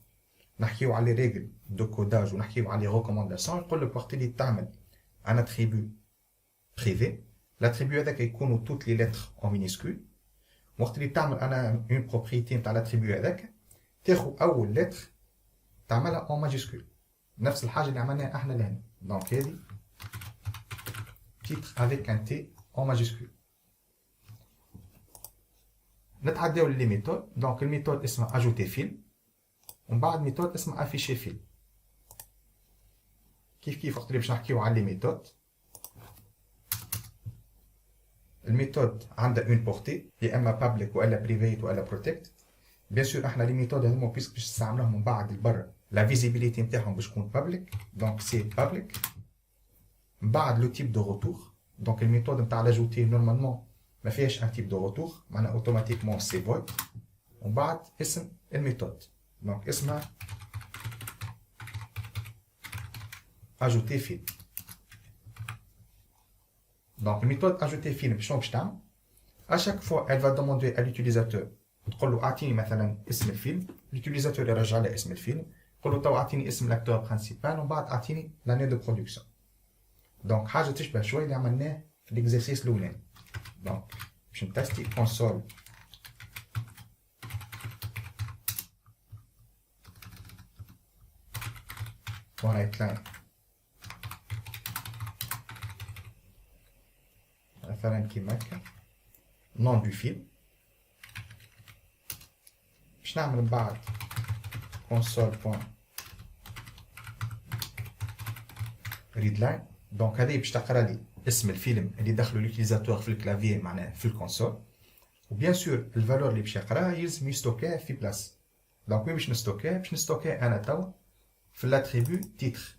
نحكيو على لي ريغل دو كوداج ونحكيو على لي ريكومونداسيون. يقول لك وقت اللي تعمل ان اتريبيو بريفي l'attribut هذاك يكونوا toutes les lettres en minuscule. وقت اللي تعمل انا اون بروبريتي نتاع الاتريبيو هذاك تاخذ اول لتر تعملها en majuscule. نفس الحاجه اللي عملناها احنا لهنا. دونك هذه titre avec un T en majuscule. نتعداو لي ميثود. دونك الميثود اسمها ajouter film ومن بعد ميثود اسمها afficher film. كيف وقت اللي باش نحكيو على لي ميثود، الميثود عندها اون بورتي يا اما بابليك والا بريفيت والا بروتكت. بيان سور احنا لي ميثود هذوما بيسك باش نستعملوهم من بعد لبرا لا فيزيبيليتي نتاعهم باش تكون بابليك، دونك سي بابليك. من بعد لو تيب دو روتور، دونك الميثود نتاع لاجوتي نورمالمون ما فيهاش ان تيب دو روتور، معناها اوتوماتيكمون سي فويد. ومن بعد اسم الميثود، دونك اسمها ajouter film. Donc, la méthode ajouter film, à chaque fois, elle va demander à l'utilisateur تقول له اعطيني مثلا اسم الفيلم، l'utilisateur يرجع له اسم الفيلم، يقول له تو اعطيني اسم الاكتور برينسيبال ومن بعد اعطيني لاني دو برودكسيون. دونك حاجه تشبه شويه اللي عملناه في ليكزارسيس الاولاني. دونك باش نتستي كونسول رايت لاين مثلا كيما هكا نون دو فيلم، باش نعمل من بعد كونسول بوان ريد لاين. دونك هذه باش تقرا لي اسم الفيلم اللي دخلوا ليوتيليزاتور في الكلافيي معناها في الكونسول، وبيان سور الفالور اللي باش يقراها يلزم يستوكاه في بلاصه. دونك وين باش نستوكاه؟ باش نستوكاه انا توا في لاتريبيو تيتر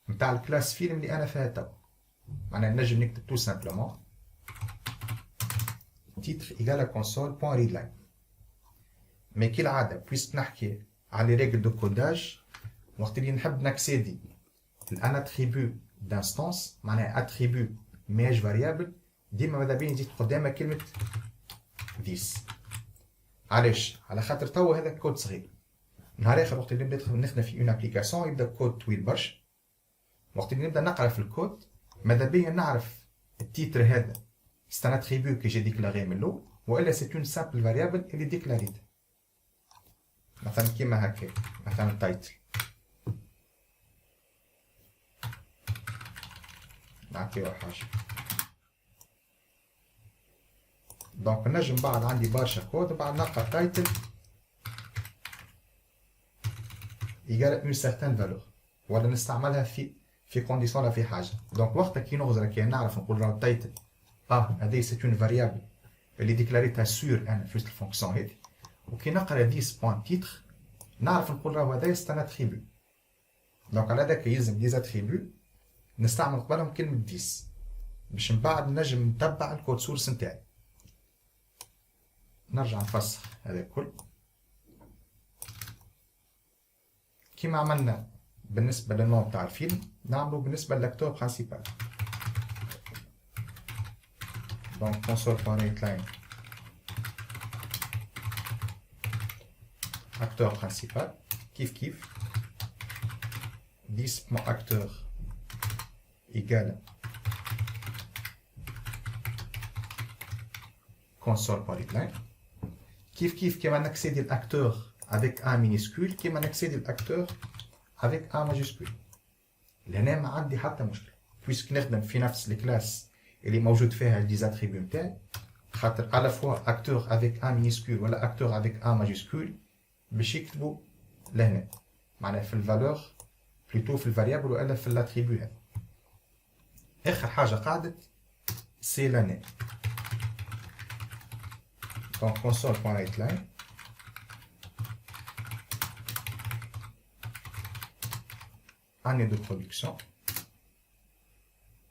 نتاع الكلاس فيلم اللي انا فيها توا. معناها نجم نكتب تو سامبلومون تيتر ايكال كونسول بوان ريد لاين. مي كالعاده بويسك نحكي على لي ريغل دو كوداج، وقت اللي نحب نكسيدي الان اتريبيو دانستونس معناها اتريبيو ماهيش فاريابل، ديما ماذا بيا نزيد قدامها كلمه ذيس. علاش؟ على خاطر توا هذا كود صغير. نهار اخر وقت اللي بديت نخدم في اون ابليكاسيون يبدا كود طويل برشا، وقت اللي نبدا نقرا في الكود ماذا بيا نعرف التيتر هذا سي ان اتريبيو كي جي ديكلاري من الاول والا سي اون سامبل فاريابل اللي ديكلاريت. مثلا كيما هكا مثلا تايتل، نعطيو حاجه. دونك نجم بعد عندي برشا كود بعد نلقى تايتل يقال اون سيغتان فالور ولا نستعملها في كونديسيون في حاجه. دونك وقتها كي نغزر كي نعرف نقول راهو التايتل هذه سي اون فاريابل اللي ديكلاريتها سور انا في الفونكسيون هذه، وكي نقرا ديس بوان تيتر نعرف نقول راهو هذا سي ان اتريبيو. دونك على هذاك يلزم دي اتريبيو نستعمل قبلهم كلمه ديس باش من بعد نجم نتبع الكود سورس نتاعي. نرجع نفسخ هذا الكل كيما عملنا بالنسبه للنوع تاع الفيلم نعملو بالنسبه للاكتور برينسيبال. دونك كونسول بوان ريت لاين acteur principal كيف 10 acteur égale console par line. كيف كيما نكسيدي الاكتور avec un minuscule كيما نكسيدي الاكتور avec un majuscule. لهنا ما عندي حتى مشكل بويسك نخدم في نفس الكلاس اللي موجود فيها الديزاتريبيو نتاعي، خاطر على فوا اكتور avec un minuscule ولا اكتور avec un majuscule باش يكتبوا لهنا معناها في الفالور بلوتو في الفاريابل والا في الاتريبيو هذا. اخر حاجه قعدت سي لاني. دونك كونسول بوان رايت لاين اني دو برودكسيون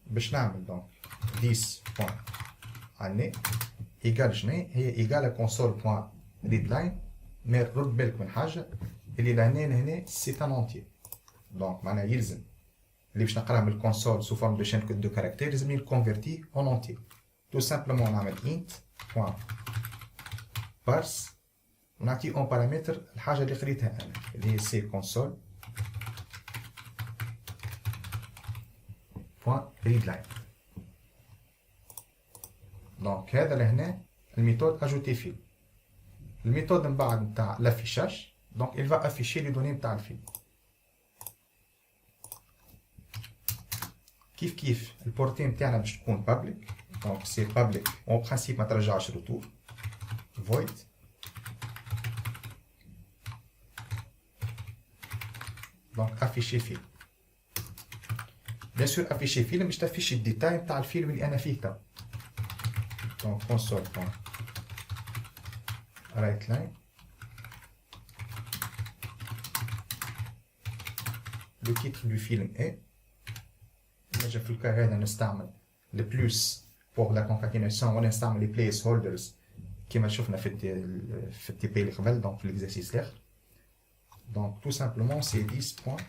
باش نعمل دونك 10 بوان اني ايكال شنو هي ايكال كونسول بوان ريد لاين. مي رد بالك من حاجه اللي لهنا سي ان اونتي. دونك معناها يلزم اللي باش نقراه من الكونسول سو فورم دو شين كود دو كاركتير لازم نكونفيرتيه اون اونتي. تو سامبلومون نعمل انت بوان بارس ونعطي اون بارامتر الحاجه اللي قريتها انا اللي هي سي كونسول بوان ريد لاين. دونك هذا لهنا الميثود اجوتي فيلم. الميثود من بعد نتاع لافيشاج دونك il va afficher les données نتاع الفيلم. كيف البورتي نتاعنا باش تكون public. Donc c'est public. En principe ما ترجعش retour. Void. Donc afficher film. Bien sûr afficher film باش تافيشي الديتاي نتاع الفيلم اللي انا فيه تو. Donc console.writeline. Le titre du film est. نجي في الكار هذا نستعمل le plus pour la concaténation ونستعمل les placeholders كما شفنا في التي بي اللي قبل donc في l'exercice الاخر. Donc tout simplement c'est 10 points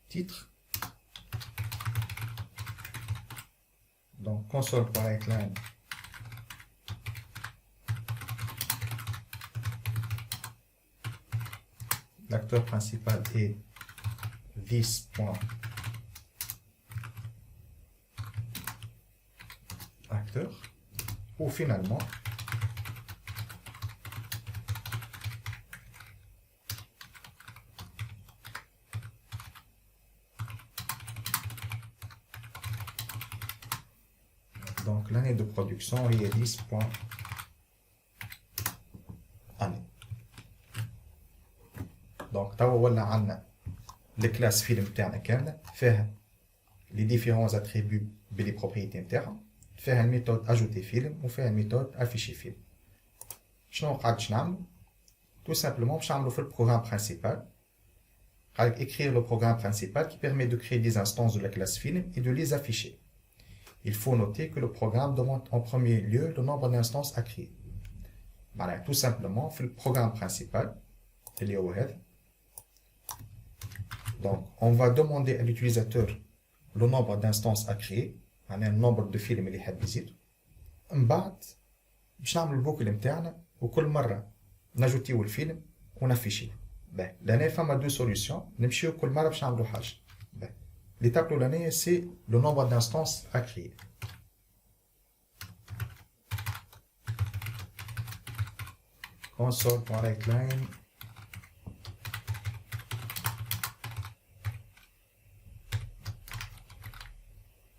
titre. Donc console.writeline l'acteur principal est 10 points acteur. Ou finalement donc l'année de production il y a 10 points année. Donc توا ولا عندنا الكلاس فيلم تاعنا كامله فيها les différents attributs بلي propriétés نتاعهم، فيها الميثود اجوتي فيلم وفيها الميثود افيشي فيلم. شنو قعدت نعملو؟ tout simplement باش نعملو في البروغرام principal. قاعد écrire le programme principal qui permet de créer des instances de la classe film et de les afficher. Il faut noter que le programme demande en premier lieu le nombre d'instances à créer. معناها tout simplement في البروغرام principal اللي هو هذا. Donc on va demander à l'utilisateur le nombre d'instances à créer. معناها النمبر دو فيلم اللي يحب يزيد. من بعد باش نعمل البوكل نتاعنا وكل مره نجوتيو الفيلم ونافيشيه. باهي لهنا فما دو سوليوشن نمشيو كل مره باش نعملو حاجه. باهي ليتاب الاولانيه سي لو نومبر دانستانس ا كريي. console.writeline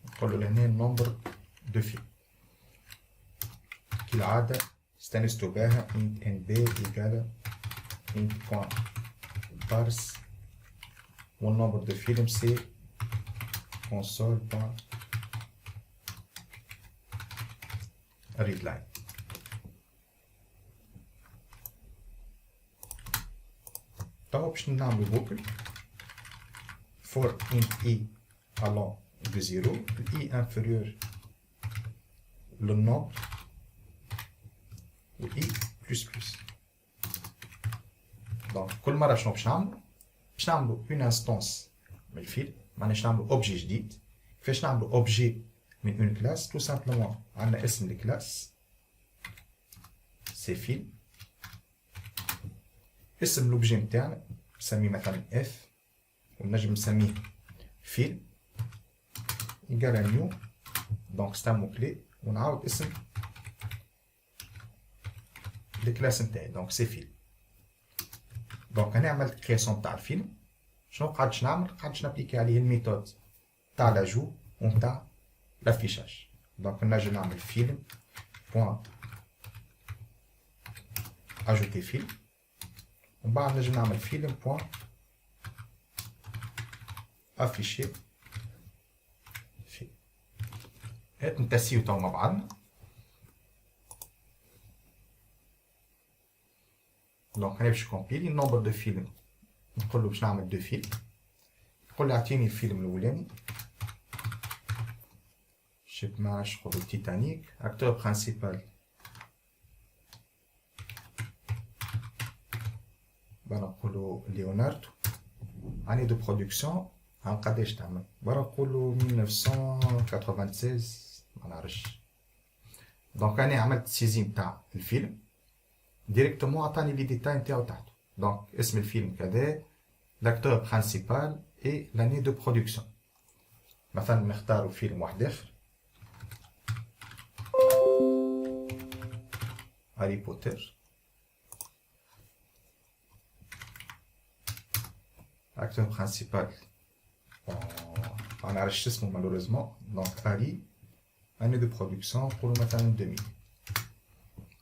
نقولو لهنا النمبر دو فيلم كالعادة استانستو بها int nb إيجالة int point parse والنمبر دو فيلم سي console.readline. توا باش نعملو بوكل for int i allant de 0, i inférieur le nombre و i plus plus. Donc كل مرة شنو باش نعملو؟ باش نعملو une instance من الفيلم، معناش نعملو objet جديد. كيفاش نعملو objet من une classe؟ tout simplement عندنا اسم الكلاس سي فيلم، اسم l'objet نتاعنا نسميه مثلا f ونجم نسميه فيلم إيجال نيو. دونك سي ان مو كلي ونعاود اسم الكلاس نتاعي دونك سي فيلم. دونك انا عملت كرياسيون تاع الفيلم. شنو قعدتش نعمل؟ قعدتش نابليكي عليه الميثود تاع لاجو ونتاع لافيشاج. دونك نجي نعمل فيلم بوان اجوتي فيلم ومن بعد نجي نعمل فيلم بوان افيشي فيلم. هات نتسيو تو مع بعضنا. دونك انا باش نكومبيلي النومبر دو فيلم نقولو باش نعمل دو فيلم. نقولو اعطيني الفيلم الاولاني شيت ماش نقولو تيتانيك. اكتور برينسيبال بقى نقولو ليوناردو. اني دو برودكسيون عن قداش تعمل بقى نقولو 1996 ما نعرفش. دونك انا عملت سيزين تاع الفيلم ديريكتومون عطاني لي ديتاي نتاعو تحته. دونك اسم الفيلم كذا، لاكتور برينسيبال اي لاني دو برودكسيون. مثلا نختارو فيلم واحد اخر هاري بوتر. acteur principal ما نعرفش اسمه مالوريزمون. دونك اري اني دو برودكسيون نقولو مثلا 2000.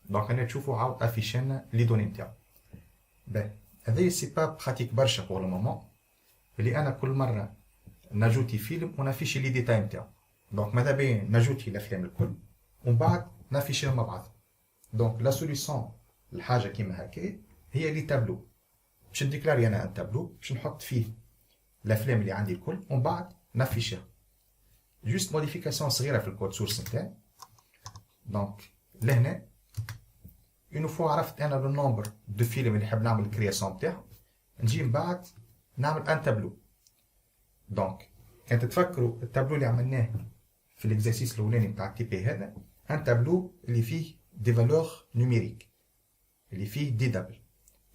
دونك هنا تشوفوا عاود افيشينا لي دوني نتاعو. باهي هذايا سي با براتيك برشا بور لو مومون، اللي انا كل مره نجوتي فيلم ونافيشي لي ديتاي نتاعو. دونك ماذا بين نجوتي الافلام الكل ومن بعد نافيشيهم مع بعض. دونك لا سوليسيون الحاجه كيما هكا هي لي تابلو. باش نديكلاري انا ان تابلو باش نحط فيه الافلام اللي عندي الكل ومن بعد نافيشيها. جوست موديفيكاسيون صغيره في الكود سورس نتاعي. دونك لهنا اون فوا عرفت انا لو نومبر دو فيلم اللي نحب نعمل الكرياسيون نتاعو، نجي من بعد نعمل ان تابلو. دونك كان تتفكروا التابلو اللي عملناه في الاكزرسيس الاولاني نتاع التي بي هذا، ان تابلو اللي فيه دي فالور نوميريك اللي فيه دي دبل.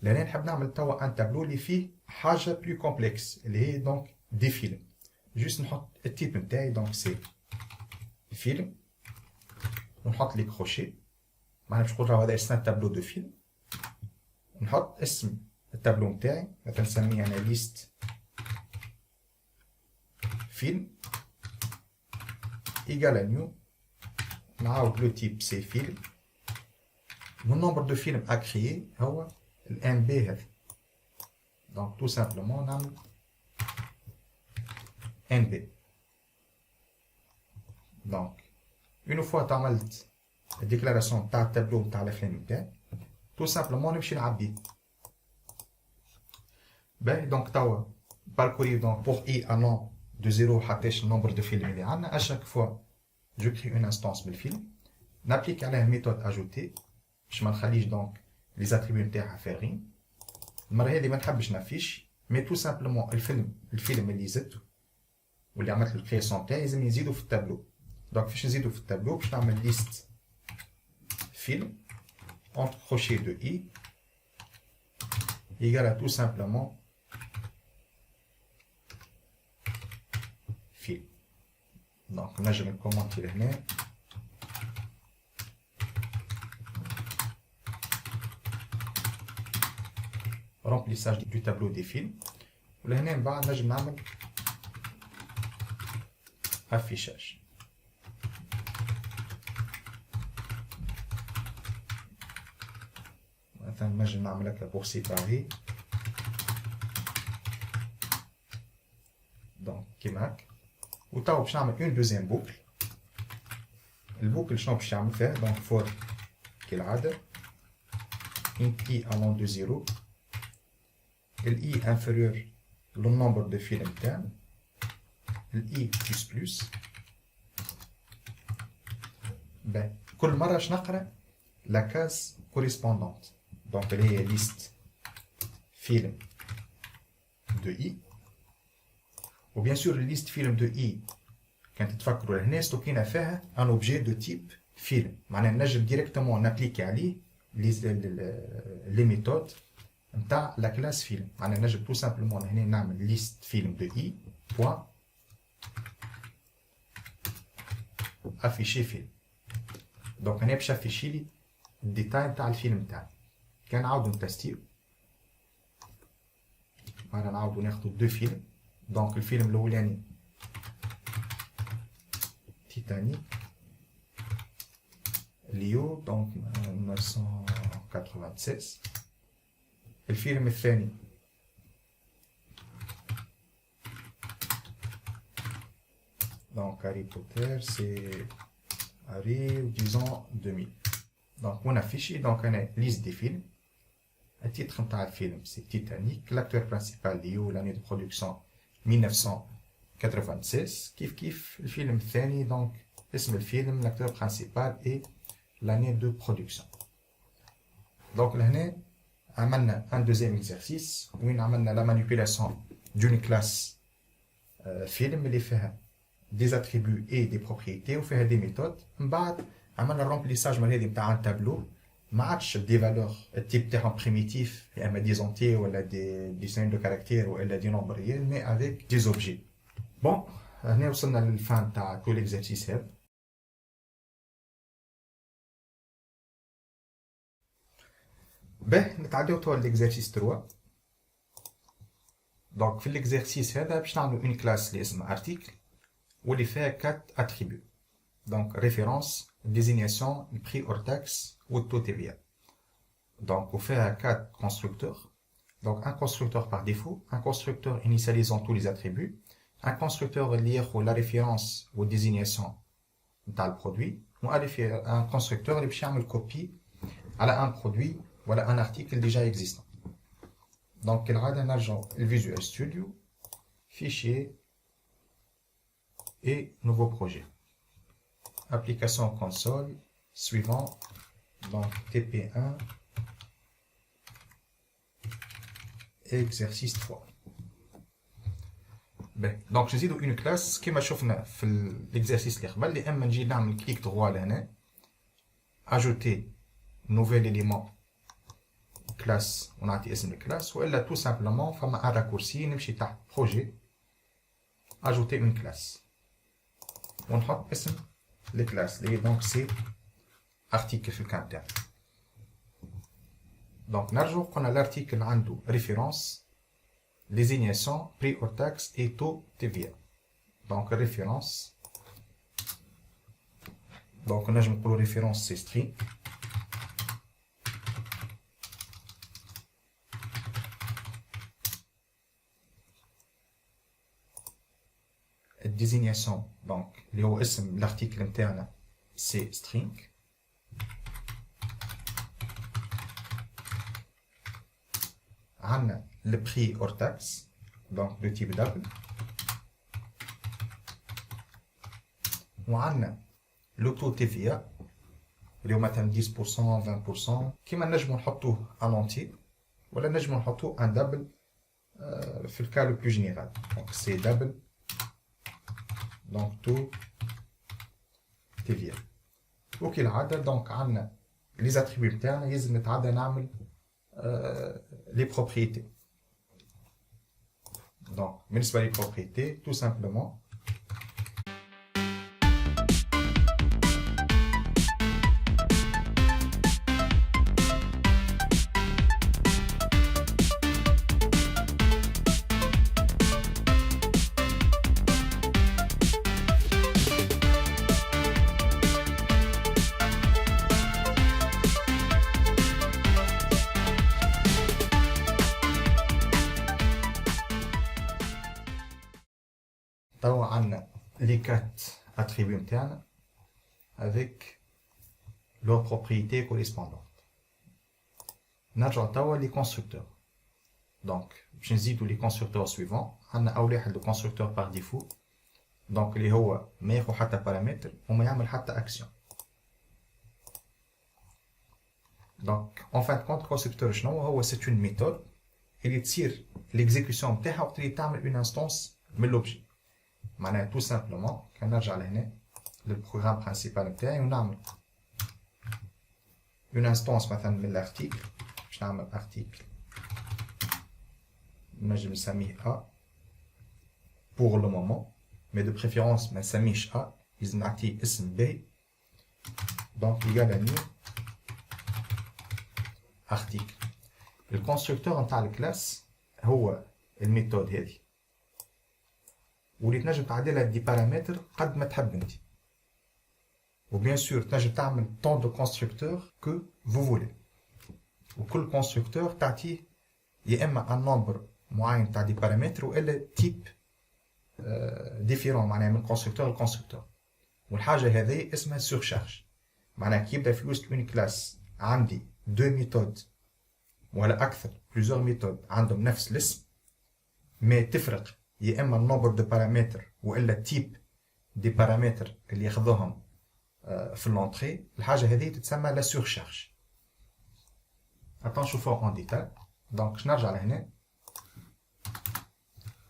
لهنا نحب نعمل توا ان تابلو اللي فيه حاجه بلو كومبلكس اللي هي دونك دي فيلم. جوست نحط التيب نتاعي دونك سي فيلم ونحط لي كروشي، معناها باش نقول راهو هذا اسمه تابلو دو فيلم. نحط اسم التابلو نتاعي مثلا نسميه انا ليست فيلم ايكال نيو، نعاود لو تيب سي فيلم والنومبر دو فيلم ا كريي هو الان بي هذا. دونك تو سامبلومون نعمل ان بي. دونك اون فوا تعملت الديكلاراسيون تاع التابلو تاع الافلام نتاعي، تو سامبلومون نمشي نعبيه. باهي دونك توا باركوري دونك بور اي ان نون de 0 حتىش النومبر دو فيلم اللي عندنا. اشاك فوا جو كري اون انستانس بالفيلم، نابليك عليه ميثود اجوتي باش ما نخليش دونك لي زاتريبيو نتاعها فارغين. المره هذه ما نحبش نافيش مي تو سامبلومون الفيلم اللي زدته واللي عملت له الكرياسيون تاعي لازم يزيدوا في التابلو. دونك باش نزيدوا في التابلو باش نعمل ليست فيلم اونتر كروشي دو اي ايكال تو سامبلومون فيلم. دونك نجم نكومونتي لهنا remplissage du tableau des films، ولهنا من بعد نجم نعمل affichage. مثلا نجم نعمل هكا pour séparer. دونك كيما هكا. وتوا باش نعمل اون دوزيام بوكل. البوكل شنو باش نعمل فيها؟ دونك فور كالعادة ان اي allant de 0، الاي inférieur لو نومبر دو فيلم تاعنا، الاي بلس بلس. باهي كل مرة باش نقرا لا كاس كوريسبوندونت، دونك اللي هي ليست فيلم دو اي. وبيان سور الليست فيلم دو اي كان تتفكروا لهنا ستوكينا فيها ان اوبجي دو تيب فيلم، معناها نجم ديريكتومون نابليكي عليه لي ميثود نتاع لا كلاس فيلم. معناها نجم تو سامبلومون هنا نعمل ليست فيلم دو اي بوان افيشي فيلم. دونك هنا باش افيشي لي الديتاي نتاع الفيلم نتاعي. كان نعاودو نتستيو، معناها نعاودو ناخدو دو فيلم. دونك الفيلم الاولاني تيتانيك ليو دونك 1996. الفيلم الثاني دونك هاري بوتر سي هاري ديزون 2000. دونك on affiche دونك انا ليست دي فيلم. التيتر نتاع الفيلم سي تيتانيك، لاكتور برينسيبال ليو لاني دو برودكسيون 1996. كيف الفيلم الثاني دونك اسم الفيلم لاكتور برينسيبال اي لاني دو برودكسيون. دونك لهنا عملنا ان دوزيام اكزرسيس وين عملنا لا مانيبيلاسيون دون كلاس فيلم اللي فيها دي زاتريبيو اي دي بروبريتي وفيها دي ميثود. من بعد عملنا الرومبليساج من هذه نتاع ان تابلو، ما عادش دي فالور التيب تاعهم بريميتيف يا اما دي زونتي ولا دي سين دو كاركتير ولا دي نومبر ريال، مي افيك دي زوبجي. بون هنا وصلنا للفان تاع كل اكزرسيس هذا. باه نتعداو توا ليكزرسيس 3. دونك في الاكزرسيس هذا باش نعملو اون كلاس اللي اسمها ارتيكل واللي فيها 4 attributs. Donc référence, désignation, le prix hors taxe ou le taux TVA. Donc on fait 4 constructeurs. Donc un constructeur par défaut, un constructeur initialisant tous les attributs, un constructeur lié à la référence ou désignation dans le produit, ou un constructeur qui fait une copie à un produit ou à un article déjà existant. Donc il y a un agent Visual Studio, fichier et nouveau projet. Application console, suivant, donc TP1, exercice 3. Ben, donc je dis une classe qui m'a chauffé dans l'exercice اللي قبل اللي اما نجي نعمل كليك droit لهنا ajouter nouvel élément classe ونعطي اسم الكلاس والا tout simplement فما un raccourci نمشي تحت projet ajouter une classe ونحط اسم الكلاس اللي donc c'est article في الكام تاعنا. Donc نرجعو قلنا l'article عنده référence désignation, prix hors taxe et taux TVA. Donc référence. Donc on a pour référence c'est string. Désignation, donc l'article interne c'est string. عندنا le prix hors taxe, donc de type double. وعندنا le taux TVA اللي هو مثلا 10% 20% كيما نجمو نحطوه en entier ولا نجمو نحطوه en double في الكا le plus général. Donc c'est double, donc taux TVA. وكالعادة donc عندنا les attributs بتاعنا يلزم نتعدى نعمل les propriétés. Donc, بالنسبة les propriétés, tout simplement, on a les 4 attributs internes avec leurs propriétés correspondantes. On a les constructeurs. Donc, je dis tous les constructeurs suivants. On a le constructeur par défaut. Donc, les هو ما ياخذ حتى paramètre وما يعمل حتى action. Donc, en fin de compte, constructeur شنو هو c'est une méthode اللي تصير l'exécution نتاعها وقت اللي تعمل une instance من l'objet. معناها tout simplement كنرجع لهنا للبروغرام برينسيبال نتاعي ونعمل une instance مثلا من l'article باش نعمل article نجم نسميه A pour le moment mais de préférence ما نسميش A لازم نعطيه اسم B donc égal à new article. الكونستركتور نتاع الكلاس هو الميثود هذه واللي تنجم تعدلها دي بارامتر قد ما تحب انت. وبيان سور تنجم تعمل طون دو كونستركتور كو فو فولي. وكل كونستركتور تعطيه يا اما ان نومبر معين تاع دي بارامتر والا تيب ديفيرون معناها من كونستركتور لكونستركتور. والحاجه هذه اسمها سورشارج. معناها كي يبدا في وسط اون كلاس عندي دو ميثود ولا اكثر بليزيور ميثود عندهم نفس الاسم مي تفرق يا اما النومبر دو بارامتر والا تيب دي بارامتر اللي ياخذوهم في لونطري. الحاجه هذه تتسمى لا سورشارج. نشوفوها اون ديتاي. دونك باش نرجع لهنا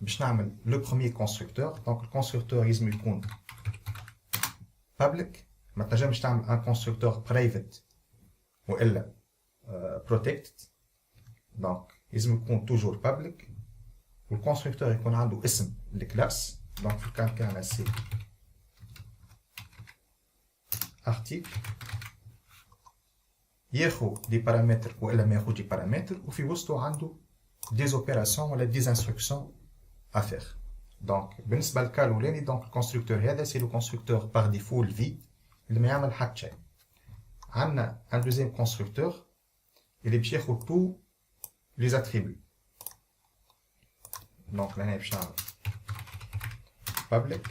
باش نعمل لو بروميير كونستركتور. دونك الكونستركتور لازم يكون بابليك. ما تنجمش تعمل ان كونستركتور برايفت والا بروتكتد. دونك لازم يكون توجور بابليك والكونستركتور يكون عنده اسم الكلاس. دونك في الكان تاعنا سي ارتيكل ياخذ دي بارامتر والا ما ياخذ دي بارامتر وفي وسطه عنده دي اوبيراسيون ولا دي انستركسيون افير. دونك بالنسبه للكا الاولاني دونك الكونستركتور هذا سي لو كونستركتور باغ ديفو الفي اللي ما يعمل حتى شيء. عندنا ان دوزيام كونستركتور اللي باش ياخذ تو لي زاتريبيو. دونك لهنا باش نعمل public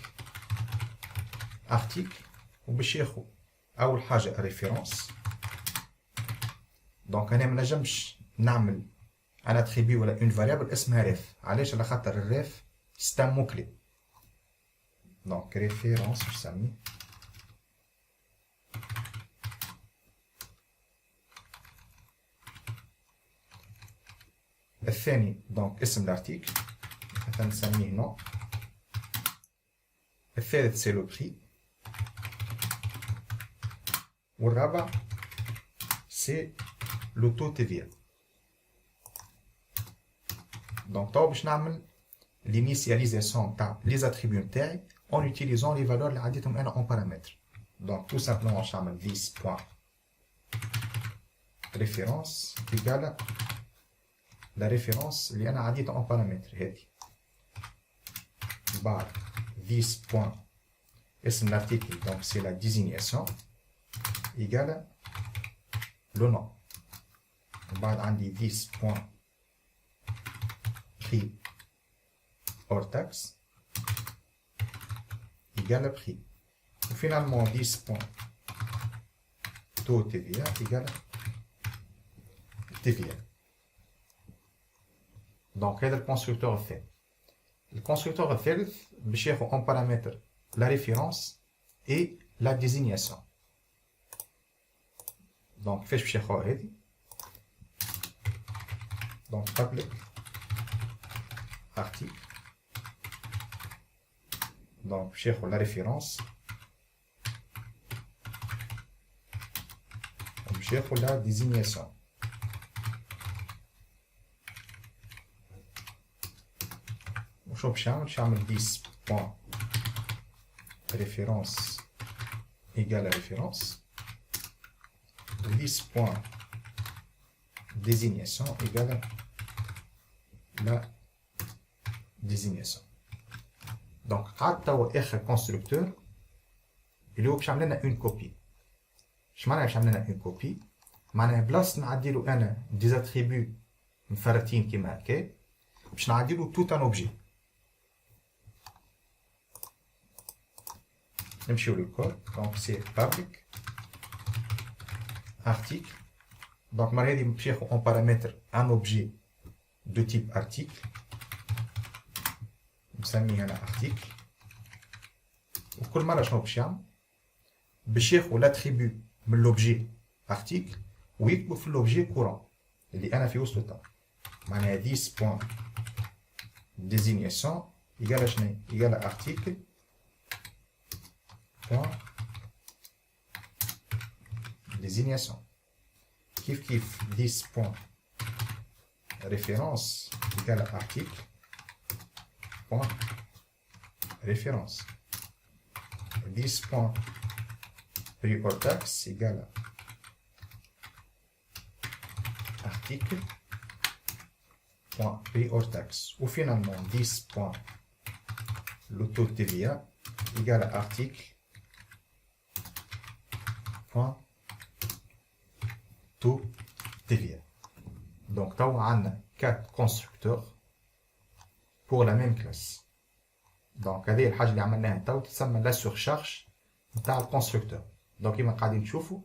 article وباش ياخذ اول حاجه ريفيرونس. دونك هنا ما نجمش نعمل ان اتريبيو ولا اون فاريابل اسمها ريف. علاش؟ على خاطر الريف سي ان مو كلي. دونك ريفيرونس باش نسميه الثاني. دونك اسم الارتيكل مثلا نسميه نو. الثالث سي لو بري. والرابع سي لو تو تي في. دونك تو باش نعمل l'initialisation تاع les attributs نتاعي en utilisant les valeurs اللي عديتهم انا en paramètres. donc tout simplement باش نعمل this point référence égale la référence اللي انا عديتها en paramètres هذه. بعد this point اسم الارتيكل donc c'est la désignation égale le nom. بعد عندي this point prix hors taxe égale prix. Et finalement 10 points taux TVA égale TVA. Donc هذا الكونستركتور الثاني. الكونستركتور الثالث باش ياخذ en paramètre la référence et la désignation. Donc كيفاش باش ياخذ هذه؟ donc public article. Donc باش ياخذ la référence وباش ياخذ la désignation. وشو باش يعمل؟ باش يعمل 10 point référence égale à référence و 10 point désignation égale la désignation. دونك قعد توا اخر كونستركتور اللي هو باش يعمل لنا اون كوبي. اش معناها باش يعمل لنا اون كوبي؟ معناها بلاصه نعديلو انا ديزاتريبيو مفرتين كيما هكا باش نعديلو توت ان اوبجي. نمشيو للكود. دونك سي public article. دونك المره هادي باش ياخذ اون بارامتر ان اوبجي دو تيب ارتيكل نسميه هنا ارتيكل. وكل مره شنو باش يعمل؟ باش ياخذ لاتريبيو من لوبجي ارتيكل ويكتبو في اللوبجي كورون اللي انا في وسطو توا. معناها 10 بوان ديزينياسيون ايكال شنو؟ ايكال ارتيكل بوان ديزينياسيون. كيف كيف 10 بوان référence égale à article point référence. 10 point prix hors taxe égale à article point prix hors taxe. Ou finalement 10 point le taux de TVA égale à article point taux TVA. Donc, là, on a 4 constructeurs pour la même classe. Donc, هذه الحاجة اللي عملناها تو تسمى la surcharge نتاع الكونستركتور. دونك كيما قاعدين تشوفوا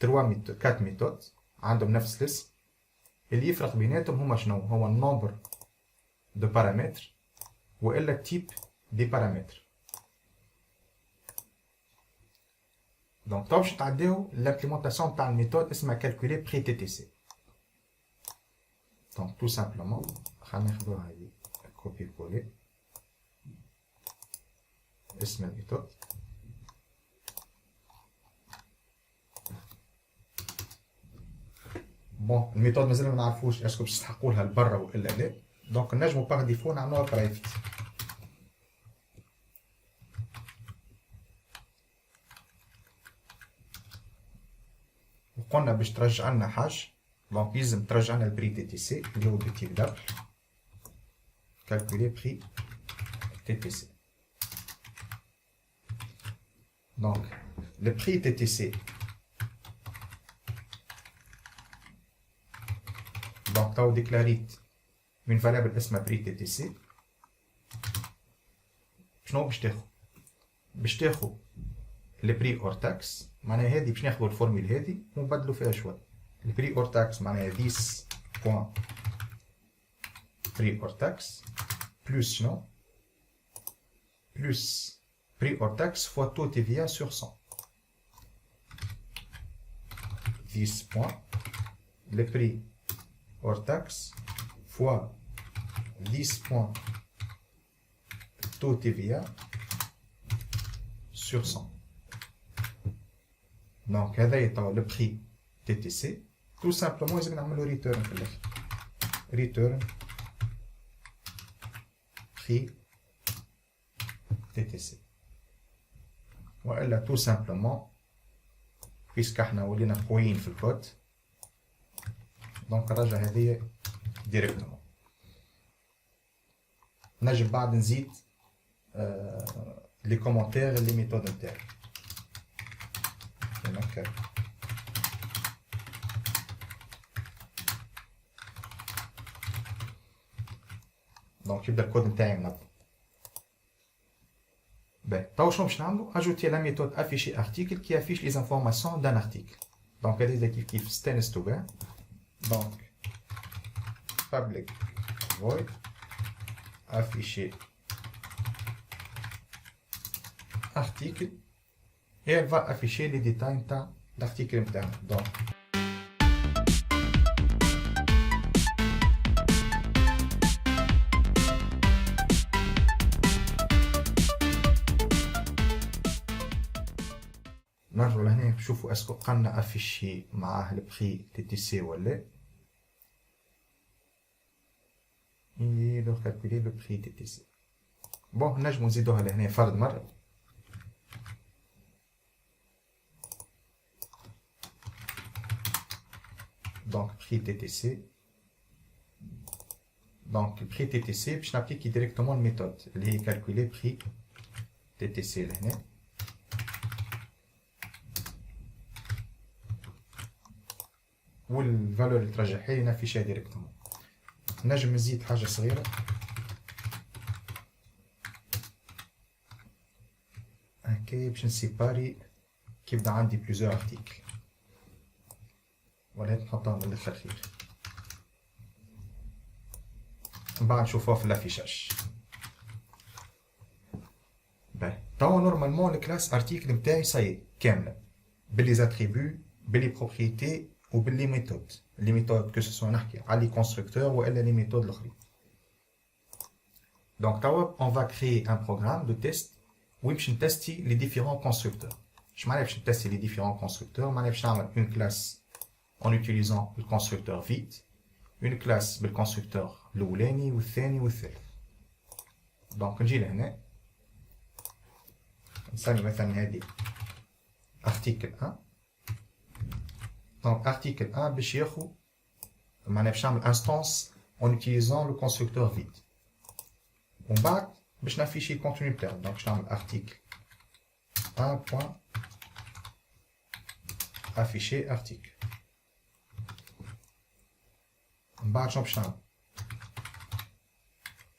4 ميثود عندهم نفس الاسم. اللي يفرق بيناتهم هما شنو؟ هو النومبر دو بارامتر والا التيب دي بارامتر. دونك تو باش نتعداو لامبليمونطاسيون تاع الميثود اسمها كالكولي بري تي تي سي. Donc tout simplement, خلينا ناخدوها هذه كوبي كولي اسم الميثود. بون الميثود مازال ما نعرفوش اسكو باش تستحقوا لها لبرا والا لا. دونك نجمو باغ ديفو نعملوها برايفت. وقلنا باش ترجع لنا حاجه دونك لازم ترجع لنا البري تي تي سي اللي هو بتيب دبل كالكولي بري TTC. Donc, le prix TTC. Donc, tu as déclaré une variable اسمها prix TTC. شنو باش تاخذ البري اور تاكس. معناها هذه باش ناخذوا الفورميل هذه ونبدلوا فيها شويه. البري اور تاكس معناها 10 بوان بري اور تاكس بلس شنو بلس prix hors taxe fois taux TVA sur 100. 10 points. Le prix hors taxe fois 10 points taux TVA sur 100. Donc, هذا يطلع le prix TTC. Tout simplement, لازم نعملوا return في الآخر. Return prix TTC. والا tout simplement puisque احنا ولينا قويين في الكود دونك نرجع هذه ديريكتومون. نجم بعد نزيد لي كومونتير لي ميثود نتاعي كما هكا. دونك يبدا الكود نتاعي منظم. Ben, ajouter la méthode afficher article qui affiche les informations d'un article. Donc, il y a des qui stainless to bien. Donc, public void afficher article et elle va afficher les détails de l'article interne. Donc, نرجعوا لهنا نشوفوا اسكو قلنا افيشي معاه البري تي تي سي ولا اي لو كالكولي لو بري تي تي سي. بون نجمو نزيدوها لهنا فرد مرة. دونك بري تي تي سي. دونك البري تي تي سي باش نابليكي ديريكتومون الميثود اللي هي كالكولي بري تي تي سي لهنا. والفالور اللي ترجعها لي نافيشها ديريكتومون. نجم نزيد حاجه صغيره هكا باش نسيباري كي يبدا عندي بليزيور ارتيكل ولا نحطها من الاخر خير. من بعد نشوفوها في لافيشاج. باهي توا نورمالمون الكلاس ارتيكل نتاعي صاي كامله باللي زاتريبو باللي بروبريتي وباللي ميثود. لي ميثود كو سو نحكي على لي كونستركتور والا لي ميثود الاخرين. دونك توا اون فا كريي ان بروغرام دو تيست وين باش نتستي لي ديفيرون كونستركتور. اش معناها باش نتستي لي ديفيرون كونستركتور؟ معناها باش نعمل اون كلاس en utilisant le constructeur vide, une classe بالconstructeur الاولاني والثاني والثالث. دونك نجي لهنا نسمي مثلا هذه article 1. Donc, article 1, باش ياخو معناها باش نعمل instance en utilisant le constructeur vide. ومن بعد باش نافيشي الكونتوني بتاعو. دونك باش نعمل article 1 point afficher article. من بعد شنو باش نعمل؟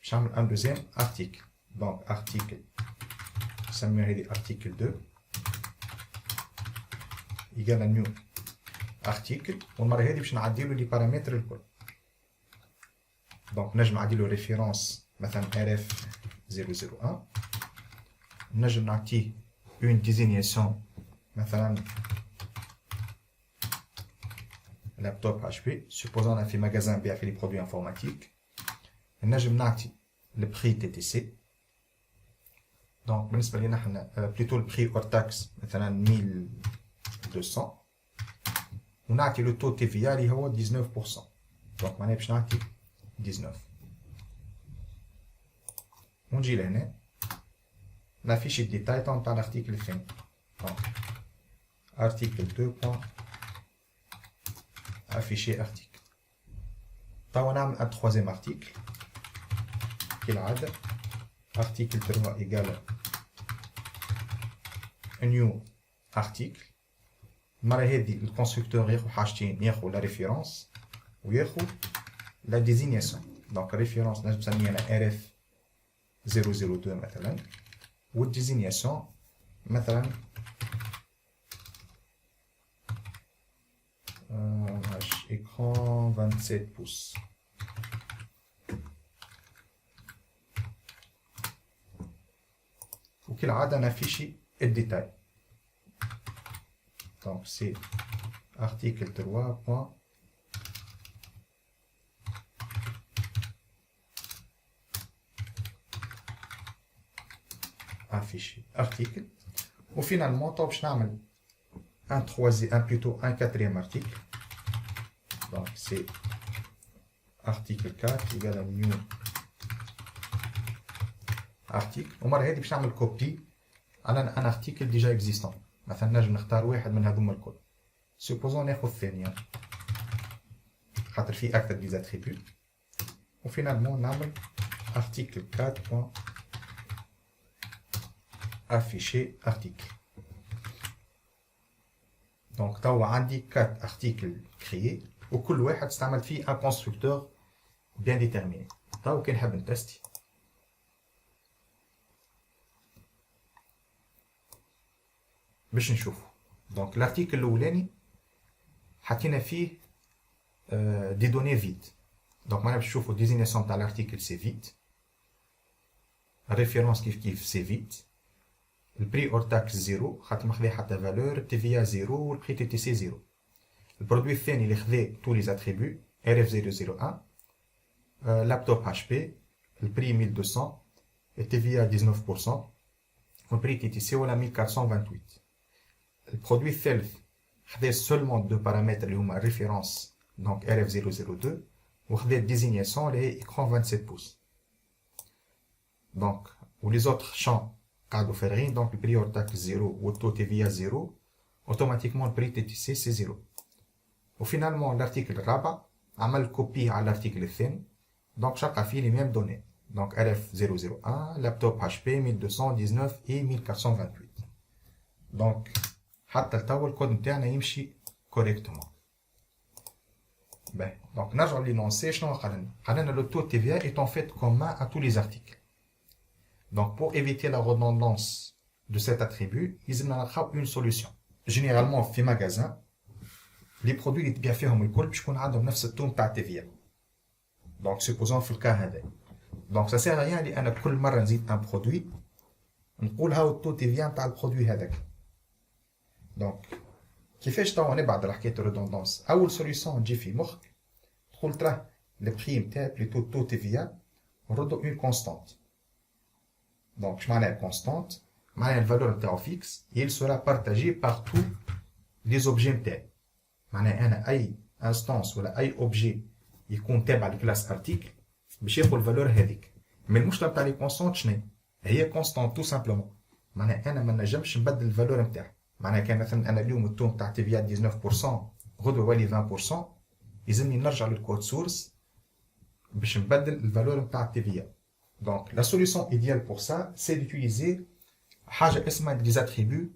باش نعمل ان دوزيام article. دونك article نسميها هذه article 2 égal à new article. والمره هذه باش نعديلو لي بارامتر الكل. دونك نجم نعديلو ريفيرونس مثلا rf 001. نجم نعطيه اون ديزينياسيون مثلا لابتوب اتش بي. سوبوزون انا في ماغازان بيع في لي برودوي انفورماتيك. نجم نعطي البري تي تي سي. دونك بالنسبه لينا حنا بليتو البري اور تاكس مثلا 1200 ونعطي لو تو تي في اللي هو 19%. دونك معناها باش نعطي 19 ونجي لهنا نافيشي الديتاي تاع الارتيكل الثاني. دونك ارتيكل 2 بوان افيشي ارتيكل. توا نعمل ان تخوازيام ارتيكل كالعادة article 3 égale new article. المرة هذه الكونستركتور ياخذ حاجتين، ياخذ لا ريفيرونس وياخذ لا ديزينياسيون. دونك ريفيرونس نجم نسميها انا RF 002 مثلا، والديزينياسيون مثلا écran 27 pouces. وكالعادة نافيشي الديتاي. Donc c'est article 3 point affiché article. Ou finalement طب باش نعمل un quatrième article. Donc c'est article 4 égale à new article. ومرة هذه باش نعمل copie على un article déjà existant. مثلا نجم نختار واحد من هذوما الكل. supposons ناخذ الثانية خاطر فيه أكثر دي زاتريبيو. وفينالمون نعمل article 4 point afficher article. Donc توا عندي 4 articles créés وكل واحد استعمل فيه un constructeur bien déterminé. توا كي نحب نتستي باش نشوفو. دونك لارتيكل الاولاني حكينا فيه دي دوني فيد. دونك معناها باش نشوفو ديزينياسيون تاع لارتيكل سي فيد، الريفيرونس كيف كيف سي فيد، البري اور تاكس زيرو خاطر ما خذا حتى فالور، التي زيرو والبري تي تي سي زيرو. البرودوي الثاني اللي خذا تو لي زاتريبيو RF 001، لابتوب HP، البري 1200، التي 19%، والبري تي تي سي ولا 1428. البرودوي الثالث خذا سولمون دو بارامتر اللي هما الريفيرونس دونك RF 002 وخذا الديزينياسيون اللي هي écran 27 بوس. دونك ولي زوتر شون قاعدو فارغين. دونك البري اور تاكس زيرو والتو تي في زيرو، اوتوماتيكمون البري تي تي سي سي زيرو. وفينالمون الارتيكل الرابع عمل كوبي على الارتيكل الثاني. دونك شقع فيه لي ميم دوني دونك RF 001 لابتوب HP 1219 et 1428. دونك حتى لتوا الكود نتاعنا يمشي كوريكتومون. باهي دونك نرجعو لينونسي. شنو قالنا؟ قالنا لو تو تي في est en fait commun à tous les articles. Donc pour éviter la redondance de cet attribut يلزمنا نلقاو une solution. Généralement في magasin les produits اللي تبيع فيهم الكل باش يكون عندهم نفس التو نتاع التي في. دونك سوبوزون في الكا هذا دونك سا سير ريان لي انا كل مره نزيد ان برودوي نقول هاو التو تي في نتاع البرودوي هذاك. دونك كيفاش توا نبعد على حكايه الريدوندونس؟ اول سوليسيون تجي في مخك تقول تراه البري نتاع بليتو تو تي في نردو اون كونستانت. دونك اش معناها كونستانت؟ معناها الفالور نتاعو فيكس يل سورا بارتاجي بار تو لي زوبجي نتاعي. معناها انا اي انستانس ولا اي اوبجي يكون تابع لكلاس ارتيكل باش ياخذ الفالور هذيك. مي المشكله نتاع لي كونستانت شنو هي؟ كونستانت تو سامبلومون معناها انا ما نجمش نبدل الفالور نتاعها. معناها كان مثلا انا اليوم التو نتاع تي في 19% غدوه يولي 20%، يلزمني نرجع للكود سورس باش نبدل الفالور نتاع تي في. دونك لا سوليسيون ايديال بور سا سي ديوتيليزي حاجه اسمها دي زاتريبيو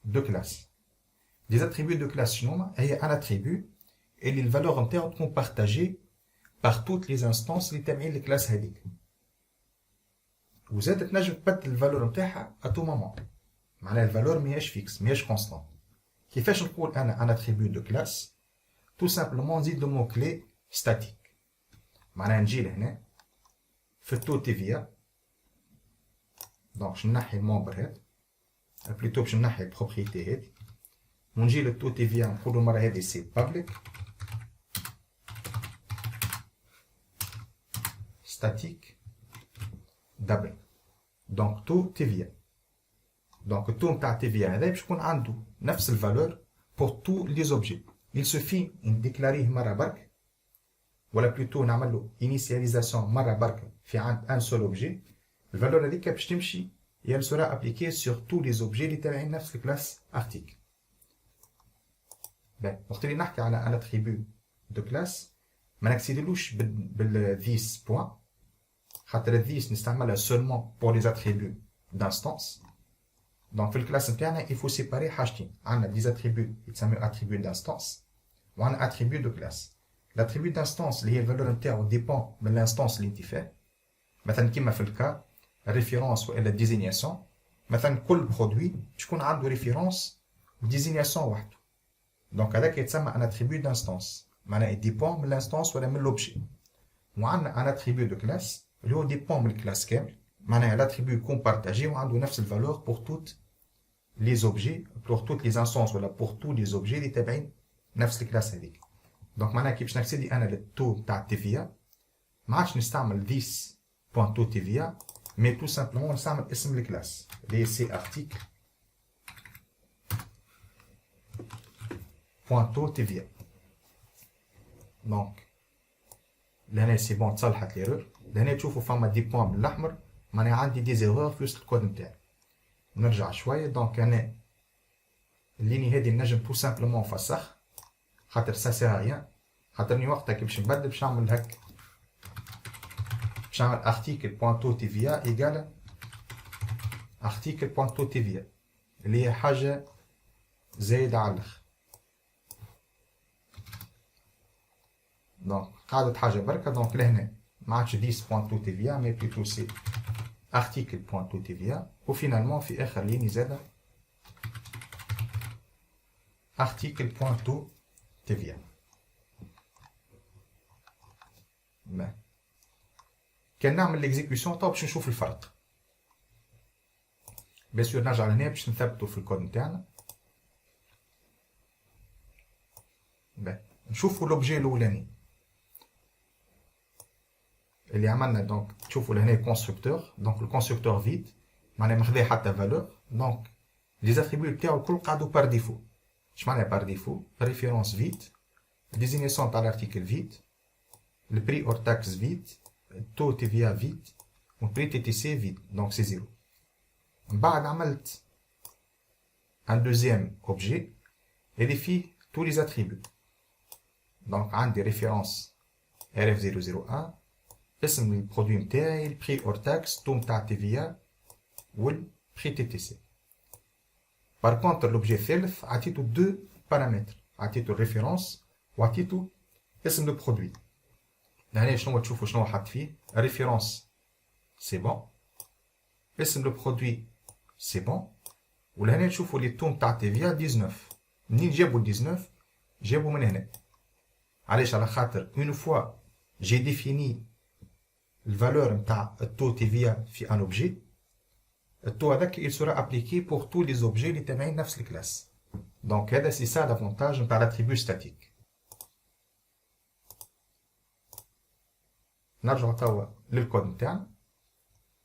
دو كلاس. دي زاتريبيو دو كلاس شنو هي؟ ان اتريبيو اللي الفالور نتاعو تكون بارتاجي بار توت لي انستانس اللي تابعين للكلاس هذيك. وزاد تنجم تبدل الفالور نتاعها ا تو مومون. معناها الفالور ماهيش فيكس ماهيش كونستانت. كيفاش نقول انا ان اتريبيو دو كلاس؟ تو سامبلومون نزيد لو مو كلي ستاتيك. معناها نجي لهنا في التو تي في دونك باش نحي المومبر هذا بلوتو باش نحي البروبريتي هذه ونجي للتو تي في نقولو المره هذه سي بابليك ستاتيك دبل. دونك تو تي في دونك التو نتاع تي في هذا باش يكون عنده نفس الفالور بور تو لي زوبجي. il suffit نديكلاريه مره برك ولا بلوتو نعمل له انيسياليزاسيون مره برك في عند ان سول اوبجي. الفالور هذيك باش تمشي هي سورا ابليكي سور تو لي زوبجي اللي تابعين نفس الكلاس ارتيكل. وقت اللي نحكي على ان اتريبيو دو كلاس ما نكسيدلوش بالذيس بوان خاطر this نستعملها seulement pour les attributs d'instance. Donc في الكلاس نتاعنا il faut séparer حاجتين. عندنا des attributs يتسموا attributs d'instance وعندنا attributs de classe. L'attribut d'instance اللي هي الفالور نتاعو dépend من l'instance اللي انت فيها. مثلا كيما في الكا référence ولا désignation. مثلا كل برودوي تكون عنده ريفيرونس وديزينياسيون وحده. دونك هذاك يتسمى ان اتريبيو دانستانس معناها يديبون من الانستانس ولا من لوبجي. وعندنا ان اتريبيو دو كلاس اللي هو ديبون من الكلاس كامل معناها الاتريبيو يكون بارتاجي وعنده نفس الفالور بور توت لي زوبجي بور توت لي انستانس ولا بور تو لي زوبجي اللي تابعين نفس الكلاس هذيك. دونك معناها كي باش نكسيدي انا للتو تاع تيفيا ما عادش نستعمل ذيس بوان تو تيفيا mais tout simplement نستعمل اسم الكلاس اللي سي ارتيكل بوانتو تيفيا. دونك لهنا سي بون تصلحت ليرور. لهنا تشوفوا فما دي بوان بالاحمر معناها عندي دي زيرور في وسط الكود نتاعي. نرجع شويه. دونك انا الليني هذه نجم تو سامبلومون نفسخ خاطر سا سير ريان. خاطرني وقتها كي باش نبدل باش نعمل هكا باش نعمل article pointo tva égale article pointo tva اللي هي حاجة زايدة على الآخر. دونك قاعدة حاجة بركة. دونك لهنا ما عادش 10 pointo tva مي بلوتو سي article pointo tva وفينالمون في آخر ليني زادة article pointo tva. كان نعمل ليكزيكسيون تو باش نشوف الفرق. بيان سور نرجع لهنا باش نثبتو في الكود نتاعنا. نشوفو لوبجي الاولاني اللي عملنا. دونك تشوفوا لهنا الكونستركتور. دونك الكونستركتور فيد معناها ما خداش حتى فالور. دونك لي زاتريبيو تاعو الكل قعدوا بار ديفو. اش معناها بار ديفو؟ ريفيرونس فيد، ديزينيسيون تاع الارتيكل فيد، البري اور تاكس فيد، taux TVA vide و prix TTC vide, donc c'est 0. بعد عملت un deuxième objet اللي فيه tous les attributs. donc عندي référence RF001 اسم البرودوي نتاعي البري اور تاكس taux نتاع TVA والبري TTC. par contre l'objet الثالث عطيتو deux paramètres عطيتو الريفيرونس وعطيتو اسم البرودوي. هنا شنو تشوفوا شنو حط فيه ريفيرونس سي بون اسم لو برودوي سي بون. ولهنا نشوفوا لي تو نتاع تيفيا 19. منين جابوا 19 جابوا من هنا. علاش؟ على خاطر اون فوا جي ديفيني الفالور نتاع التو تيفيا في ان اوبجي التو هذاك il sera appliqué pour tous les objets اللي تابعين نفس الكلاس. دونك هذا سي سا لافونتاج نتاع لاتريبيو ستاتيك. نرجع توا للكود نتاعنا.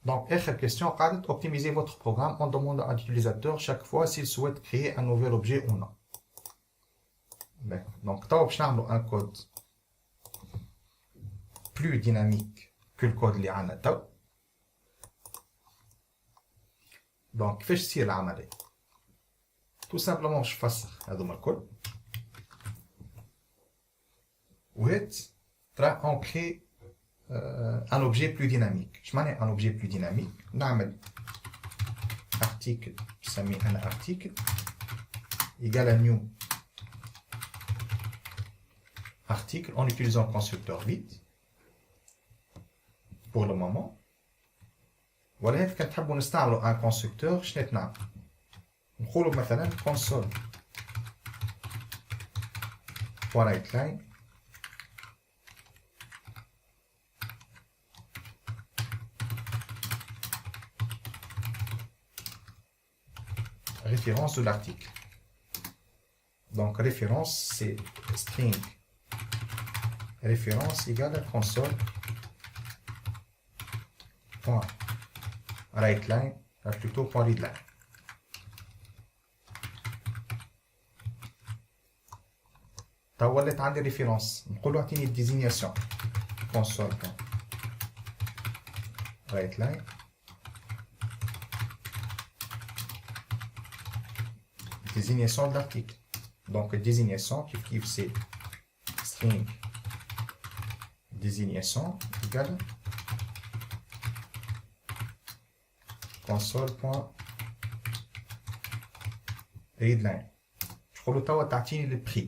Donc, autre question, optimiser votre programme en demandant à l'utilisateur chaque fois s'il souhaite créer un nouvel objet ou non. Donc, توا باش نعملو un code plus dynamique que le code اللي عندنا توا. Donc, كيفاش تصير العملية؟ tout simplement باش نفسخ هذوما الكل. وهات ترى on crée un objet plus dynamique. Je m'en ai un objet plus dynamique. نعمل article, je mets un article égal à new article en utilisant le constructeur vide pour le moment. ولا هيك كان تحبوا نستعملوا un constructeur شنو نعمل؟ نقولوا مثلا console .writeline référence de l'article. Donc référence c'est string référence égale à console point writeline plutôt point readline. تا ولات عندي ريفيرونس نقولوا اعطيني الديزينياسيون console point writeline désignation de l'article. Donc désignation qui c'est string désignation égale console.readline. Je vais vous donner le prix.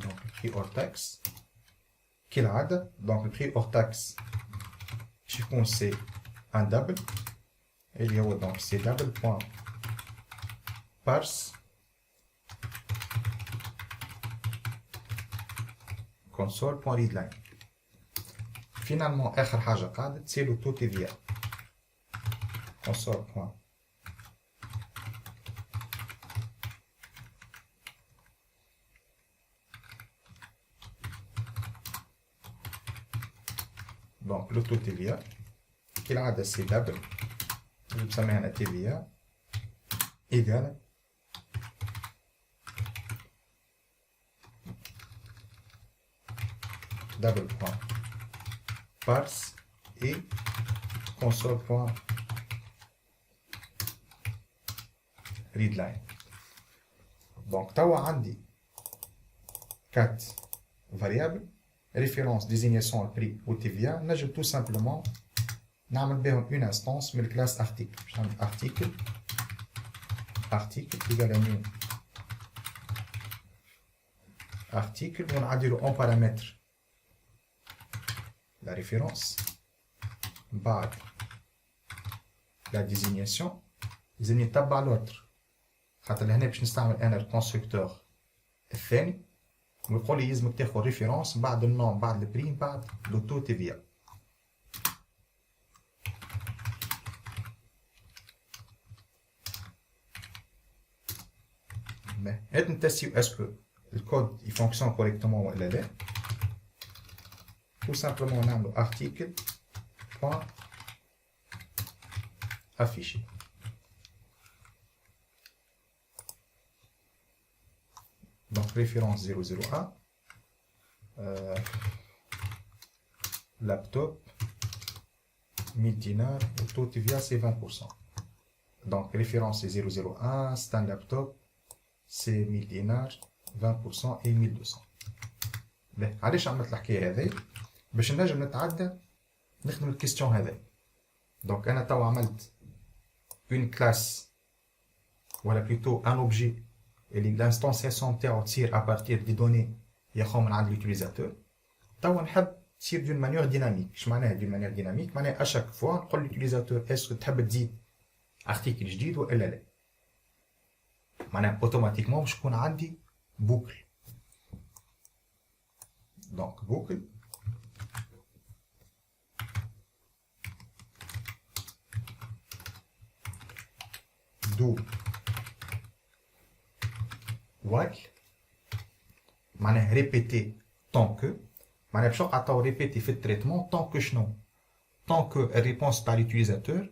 Donc, le prix hors taxe. Quel ad? Donc, le prix hors taxe, c'est un double. Et il y a donc c'est double.parse console.readline. Finalement, آخر حاجة قاعدة c'est le taux TVA. console. Donc le taux TVA qui العادة c'est double اللي بسميها TVA égale double.parse et console.readline. Donc توا عندي 4 variables référence, désignation, prix ou TVA. نجم tout simplement نعمل بهم une instance من classe article. Je نعمل article égale à new article ونعدلو en paramètre la référence بعد la désignation لازم يتبع l'autre خاطر لهنا باش نستعمل انا الكونستركتور الثاني ويقول لي لازمك تاخذ ريفيرونس بعد النوم بعد البريم بعد لو تو تي في. هاد نتستيو اسكو الكود يفونكسيون كوريكتومون ولا لا. tout simplement نعملو article point affiché. Donc référence 001 laptop 1000 dinars, le taux TVA c'est 20%. Donc référence c'est 001, c'est un laptop, c'est 1000 dinars, 20% et 1200. باهي علاش عملت الحكايه هذه؟ باش نجم نتعدى نخدم الكيستيون هذه. دونك انا توا عملت une classe ولا plutôt un objet اللي l'instanciation تاعو تصير à partir des données ياخذهم من عند l'utilisateur. توا نحب تصير d'une manière dynamique. اش معناها d'une manière dynamique؟ معناها à chaque fois نقول l'utilisateur اسكو تحب تزيد article جديد ولا لا. معناها اوتوماتيكمون باش يكون عندي boucle. Donc boucle do while معناها répéter tant que معناها باش نعطيو répéter في التريتمون tant que شنو tant que الريبونس تاع l'utilisateur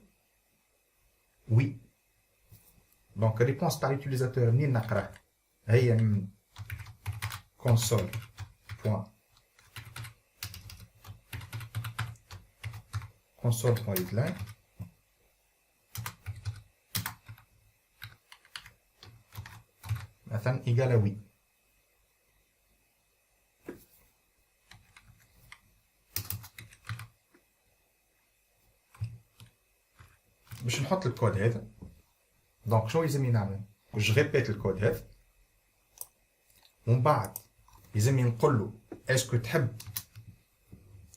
oui. Donc الريبونس تاع l'utilisateur منين نقراه هي من console point console.readline مثلا égal à oui. باش نحط الكود هذا دونك شنو يلزمني نعمل؟ جو ريبيت الكود هذا ومن بعد يلزمني نقول له اسكو تحب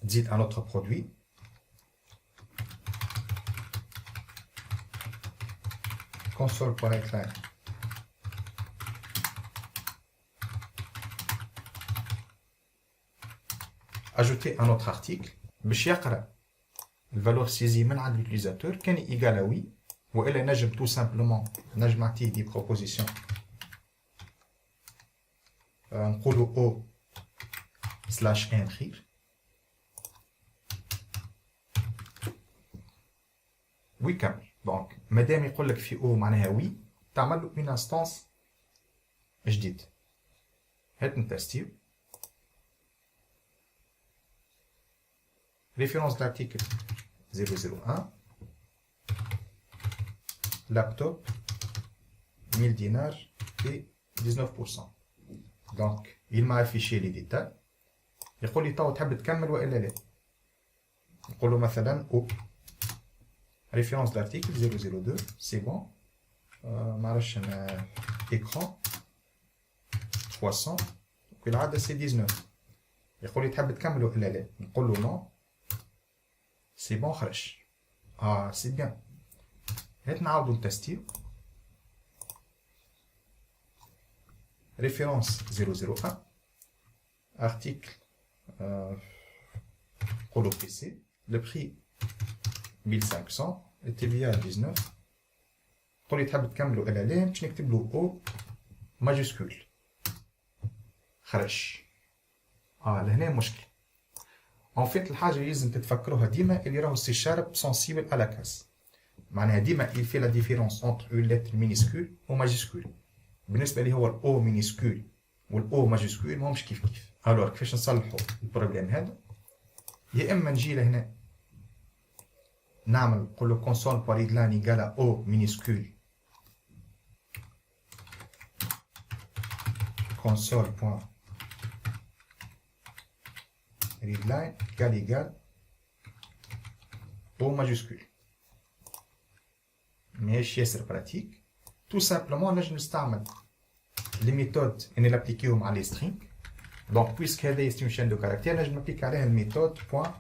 تزيد ان اوتر برودوي console.readline ajouter un autre article باش يقرا الفالور سيزي من عند l'utilisateur كان ايغال à oui والا نجم tout simplement نجم نعطيه دي بروبوزيسيون نقولوا او سلاش ان خير ويكمل. دونك مادام يقول لك في او معناها وي تعمل له اون انستانس جديد. هات نتستيو référence de l'article 001 laptop 1000 dinars et 19%. Donc il m'a affiché les détails. يقول لي تو تحب تكمل والا لا. نقول له مثلا او référence d'article 002 c'est bon. معرفش انا écran 300 والعدد سي 19. يقول لي تحب تكمل والا لا. نقول له نو سي بون خرج. سي بيان. هات نعاودو نتستيو. référence 001 article pour le PC, le prix 1500, le TVA 19. Pour les tables de caméra et la lame, je n'écris le O majuscule. خرج. لهنا مشكل. En fait الحاجة اللي لازم تتفكروها ديما اللي راهو سي شارب sensible à la case. معناها ديما il fait la différence entre une lettre minuscule ou majuscule. بالنسبة لي هو ال O minuscule وال O majuscule ماهمش كيف كيف. الوغ كيفاش نصلحوا البروبليم هذا؟ يا اما نجي لهنا نعمل نقول له console par readline égale à O minuscule console.readline égale O majuscule. ماهيش ياسر براتيك. tout simplement نجم نستعمل les méthodes اللي نابليكيهم على les strings. Donc puisque هذا c'est une chaîne de caractères, نجم نابليك عليها الميثود point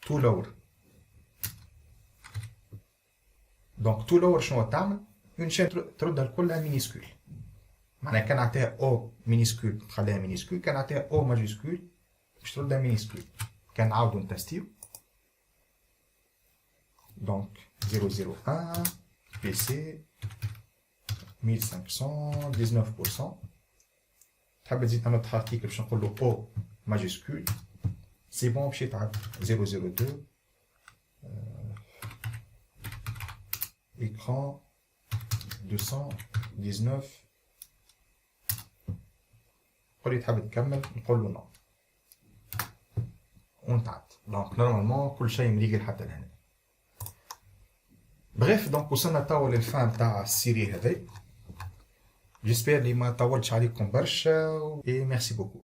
to lower. Donc to lower شنو تعمل؟ une chaîne تردها كلها minuscule. معناها كان نعطيها O minuscule تخليها minuscule، كان نعطيها O majuscule باش تردها minuscule. كان نعاودو نتستيو. Donc 001 PC 1500 19%. تحب تزيد un autre article باش نقول له O majuscule. C'est bon مشيت على 002 écran 219. قولي تحب تكمل نقول له نو ونتعد. دونك نورمالمون كل شيء مريقل حتى لهنا. بريف دونك وصلنا توا للفان تاع السيري هذي. جيسبير لي ما طولتش عليكم برشا. et merci beaucoup.